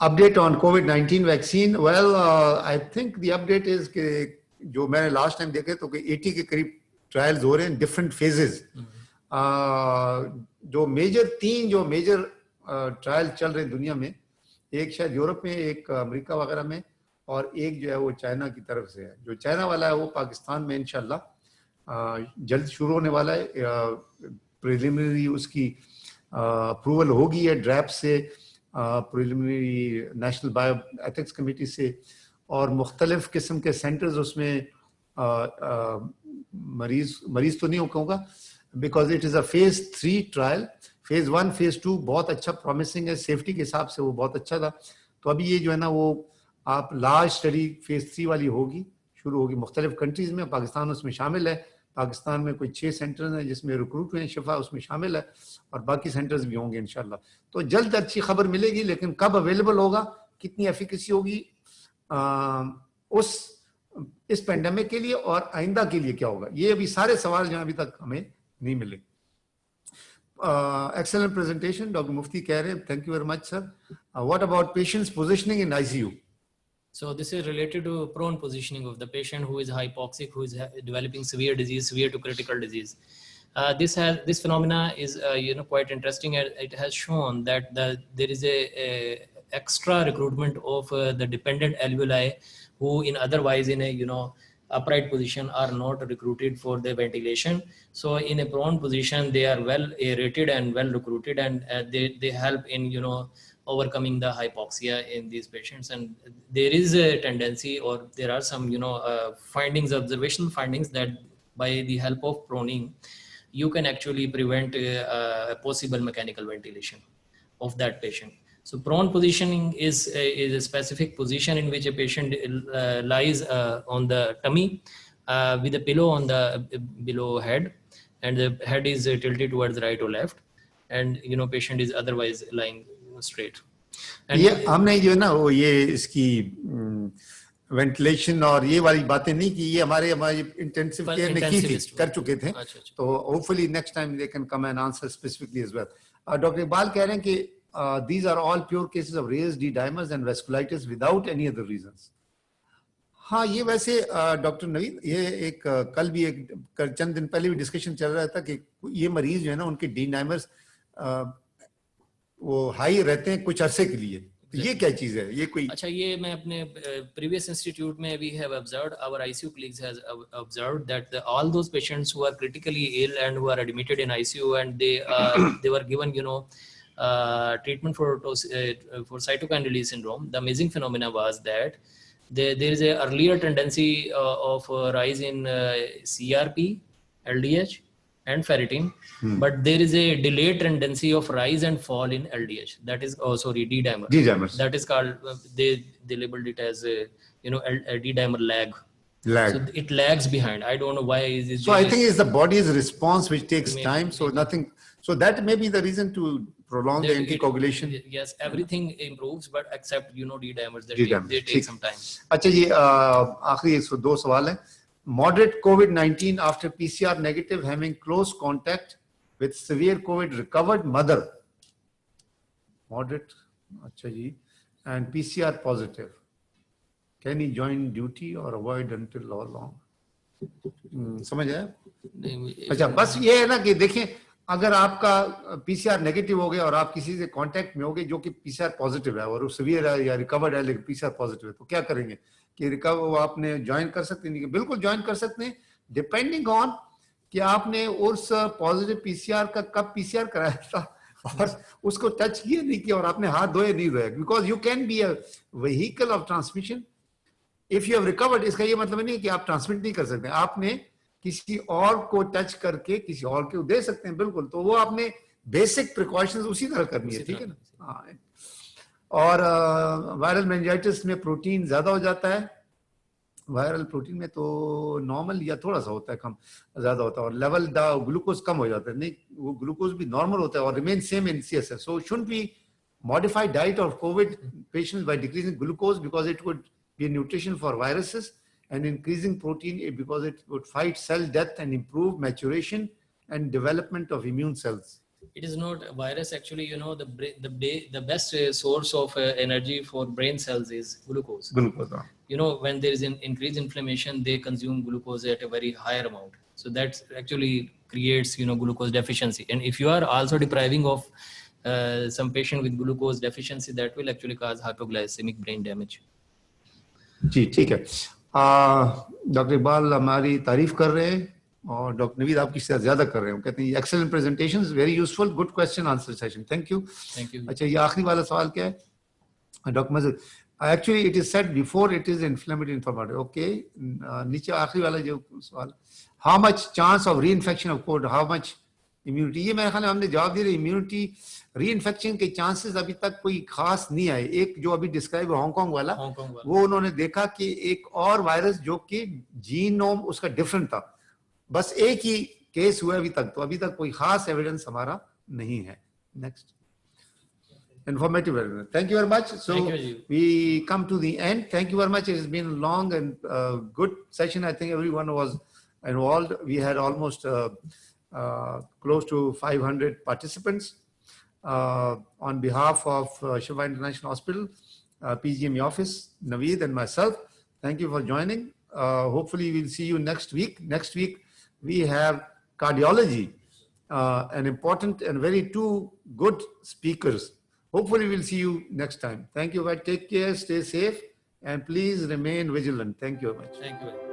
Update on COVID-19 vaccine. Well, I think the update is कि जो मैंने last time देखे तो 80 के करीब trials हो रहे हैं, different phases. जो major trial चल रहे हैं दुनिया में, एक शायद यूरोप में, एक अमेरिका वगैरह में, और एक जो है वो चाइना की तरफ से है। जो चाइना वाला है वो पाकिस्तान में इंशाल्लाह जल्द शुरू होने वाला है। प्रिलिमिनरी उसकी अप्रूवल होगी है ड्रैप से, preliminary national bio ethics committee से, और मुख्तलिफ किस्म के सेंटर्स उसमें मरीज तो नहीं कहूँगा, because it is a phase 3 trial. Phase 1 phase 2 बहुत अच्छा प्रॉमिसिंग है, सेफ्टी के हिसाब से वो बहुत अच्छा था। तो अभी ये जो है ना वो आप लार्ज स्टडी फेज 3 वाली शुरू होगी मुख्तलिफ कंट्रीज में, पाकिस्तान उसमें शामिल है। पाकिस्तान में कोई 6 सेंटर्स हैं जिसमें रिक्रूट हुए हैं, शिफा उसमें शामिल है, और बाकी सेंटर्स भी होंगे इंशाल्लाह। तो जल्द अच्छी खबर मिलेगी, लेकिन कब अवेलेबल होगा, कितनी एफिकेसी होगी इस पेंडेमिक के लिए और आइंदा के लिए क्या होगा, ये अभी सारे सवाल जो अभी तक हमें नहीं मिले। Excellent presentation, Dr. Mufti कह रहे हैं, thank you very much sir. What about patients positioning in ICU? So this is related to prone positioning of the patient who is hypoxic, who is developing severe disease, severe to critical disease. This phenomena is quite interesting, and it has shown that there is extra recruitment of the dependent alveoli who in otherwise in a, you know, upright position are not recruited for the ventilation. So in a prone position, they are well aerated and well recruited, and they help in, you know, overcoming the hypoxia in these patients. And there is a tendency, or there are some, you know, findings, observational findings, that by the help of proning, you can actually prevent a possible mechanical ventilation of that patient. So prone positioning is a specific position in which a patient lies on the tummy with a pillow on the below head, and the head is tilted towards right or left, and, you know, patient is otherwise lying straight. And ये हमने जो है ना वो ये इसकी ventilation और ये वाली बातें नहीं की, ये हमारे इंटेंसिव केयर में की थी, कर चुके थे. तो hopefully next time they can come and answer specifically as well. Doctor Iqbal कह रहे हैं कि these are all pure cases of raised D-dimers and vasculitis without any other reasons. हाँ, ये वैसे डॉक्टर नवीद, ये एक कल भी एक चंद दिन पहले भी डिस्कशन चल रहा था कि ये मरीज जो है ना उनके D-dimers वो हाई रहते हैं कुछ अरसे के लिए. तो ये क्या चीज है, ये कोई? अच्छा, ये मैं अपने previous institute में we have observed, our ICU colleagues has observed that all those patients who are critically ill and who are admitted in ICU and they were given, you know, treatment for cytokine release syndrome. The amazing phenomena was that there is a earlier tendency of rise in CRP, LDH, and ferritin, but there is a delayed tendency of rise and fall in LDH. That is, D-dimer. D-dimers. That is called, they labeled it as a, you know, a D-dimer lag. So it lags behind. I don't know why is it. So I think it's the body's response which takes time. So nothing. So that may be the reason to prolong the anticoagulation. Yes, everything improves, but except, you know, D-dimers, that they take some time. अच्छा जी, आखिरी 102 सवाल है. Moderate COVID-19 after PCR negative having close contact with severe COVID recovered mother. Moderate, अच्छा जी, and PCR positive. Can he join duty or avoid until how long? समझ आया? अच्छा, बस ये है ना कि देखें, अगर आपका पीसीआर नेगेटिव हो गया और आप किसी से कांटेक्ट में हो गए जो कि पीसीआर पॉजिटिव है और वो सीवियर है या रिकवर्ड है लेकिन पीसीआर पॉजिटिव है, तो क्या करेंगे कि रिकवर वो आपने ज्वाइन कर सकते हैं? बिल्कुल ज्वाइन कर सकते हैं, डिपेंडिंग ऑन कि आपने उस पॉजिटिव पीसीआर का कब पीसीआर कराया था और उसको टच किया नहीं किया और आपने हाथ धोए नहीं धोए. Because you can be a vehicle of transmission if you have recovered. इसका ये मतलब नहीं है कि आप ट्रांसमिट नहीं कर सकते, आपने किसी और को टच करके किसी और को दे सकते हैं. बिल्कुल, तो वो आपने बेसिक प्रिकॉशंस उसी तरह करनी है, ठीक है ना. और वायरल मेनिंजाइटिस में प्रोटीन ज्यादा हो जाता है. वायरल प्रोटीन में तो नॉर्मल या थोड़ा सा होता है, कम ज्यादा होता है, और लेवल ग्लूकोज कम हो जाता है. नहीं, वो ग्लूकोज भी नॉर्मल होता है और remain same in CSF. So should be modified diet of Covid patients by decreasing glucose because it would be a nutrition for viruses, and increasing protein because it would fight cell death and improve maturation and development of immune cells. It is not a virus, actually. You know, the best source of energy for brain cells is glucose. Glucose. You know, when there is an increased inflammation, they consume glucose at a very higher amount. So that actually creates, you know, glucose deficiency. And if you are also depriving of some patient with glucose deficiency, that will actually cause hypoglycemic brain damage. जी, ठीक है. Doctor Iqbal हमारी तारीफ कर रहे हैं और doctor Naveed आपकी से ज्यादा कर रहे हैं. कहते हैं excellent presentations, very useful, good question answer session, thank you. अच्छा, ये आखिरी वाला सवाल क्या है डॉक्टर मजूद? Actually it is said before it is inflammatory informative. Okay, नीचे आखिरी वाला जो सवाल, हाउ मच चांस ऑफ री infection of Covid, how much immunity? ये मेरे ख्याल में हमने जवाब दिया. इम्यूनिटी री इन्फेक्शन के चांसेस अभी तक कोई खास नहीं आए. एक जो अभी डिस्क्राइब हांगकांग वाला, वो उन्होंने देखा कि एक और वायरस जो कि जीनोम उसका डिफरेंट था, बस एक ही केस हुआ अभी तक. तो अभी तक कोई खास एविडेंस हमारा नहीं है. Next, informative. Thank you very much. So we come to the end. Thank you very much. It has been a long and good session. I think everyone was involved. We had almost close to 500 participants. On behalf of Shiva International Hospital, PGME office, Naveed and myself, thank you for joining. Hopefully we'll see you next week. Next week we have cardiology, an important and very two good speakers. Hopefully, we'll see you next time. Thank you. Take care, stay safe, and please remain vigilant. Thank you very much. Thank you very much.